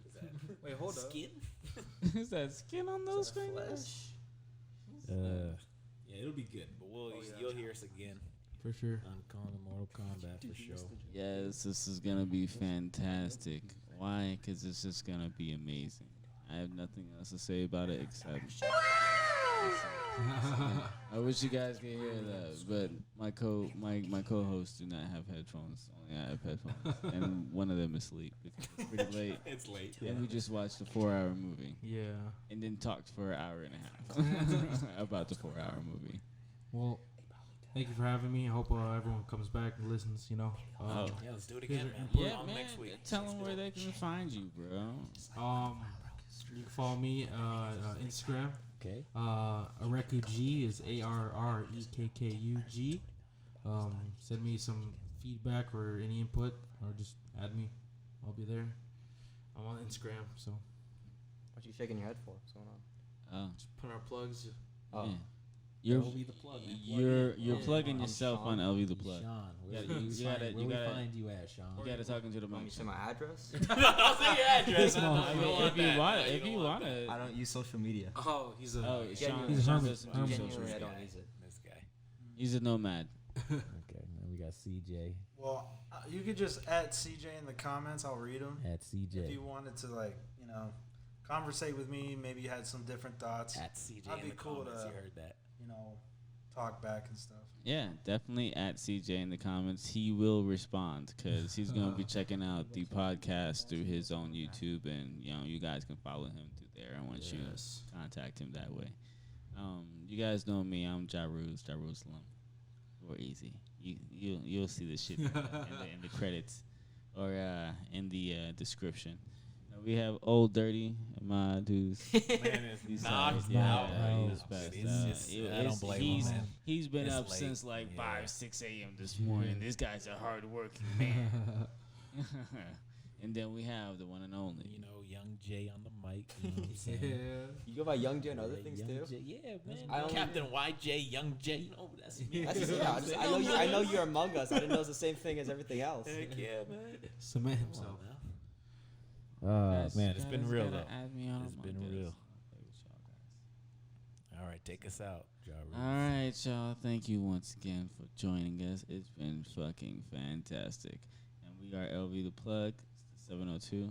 Is that Wait, hold up. skin? Is that skin on those that fingers? Yeah, it'll be good. But you'll hear us again For sure. I'm calling Mortal Kombat for sure. Yes, this is gonna be fantastic. Why? Because it's just gonna be amazing. I have nothing else to say about it except. I wish you guys could hear that, but my co-hosts do not have headphones. Only I have headphones, and one of them is asleep because it's pretty late. It's late. And we just watched a 4-hour movie Yeah. and then talked for an hour and a half about the 4-hour movie. Well, thank you for having me. I hope everyone comes back and listens. You know. Oh. Yeah, let's do it again, man. Yeah, On man. next week. Tell them where they can find you, bro. You can follow me Instagram. Okay. ArekuG is ARREKKUG. Send me some feedback or any input, or just add me. I'll be there. I'm on Instagram, so What you shaking your head for? What's going on? Oh, put our plugs. Oh. yeah. You're LVthePLUG, man. you're Yeah. plugging I'm yourself Shawn. on LVthePLUG. Sean, Yeah, where you we gotta- find you at, Sean? You gotta talk into the Want me mic. to say my address? I'll say your address. I mean, if you want, No, if you don't want I it. don't use social media. Oh, he's a. Oh, Sean, He's a Sean hermit. doesn't do Hermit. social Genuinely, I media. don't use it. This guy. He's a nomad. Okay, then we got CJ Well, you could just add CJ in the comments. I'll read them. at CJ. If you wanted to, like, conversate with me, maybe you had some different thoughts. At CJ That'd in be the cool comments. to- You heard that. Talk back and stuff. Yeah, definitely at CJ in the comments. He will respond because he's gonna be checking out the podcast through his own YouTube, and you guys can follow him through there. And once you contact him that way, you guys know me. I'm Jerusalem. We're easy. You'll see this shit in the credits or in the description. We have Old Dirty, my dudes. Man is He's knocked tired. out. Yeah, Bro. he's passed It's out. just- I don't blame him, man. He's been It's up late. since like Yeah. 5, 6 a.m. this morning. This guy's a hard-working man. And then we have the one and only. Young Jay on the mic. You know what I'm saying? You go by Young Jay and other things Young too. J- yeah, man. I only- Captain YJ, Young Jay. That's me. That's just, yeah, I know you're Among Us. I didn't know it's the same thing as everything else. Heck yeah, man. Cement himself. Guys, Man, it's been guys real gotta though. add me on It's my been desk. real. All right, take us out. All right, y'all. Thank you once again for joining us. It's been fucking fantastic. And we are LV the Plug. It's the 702.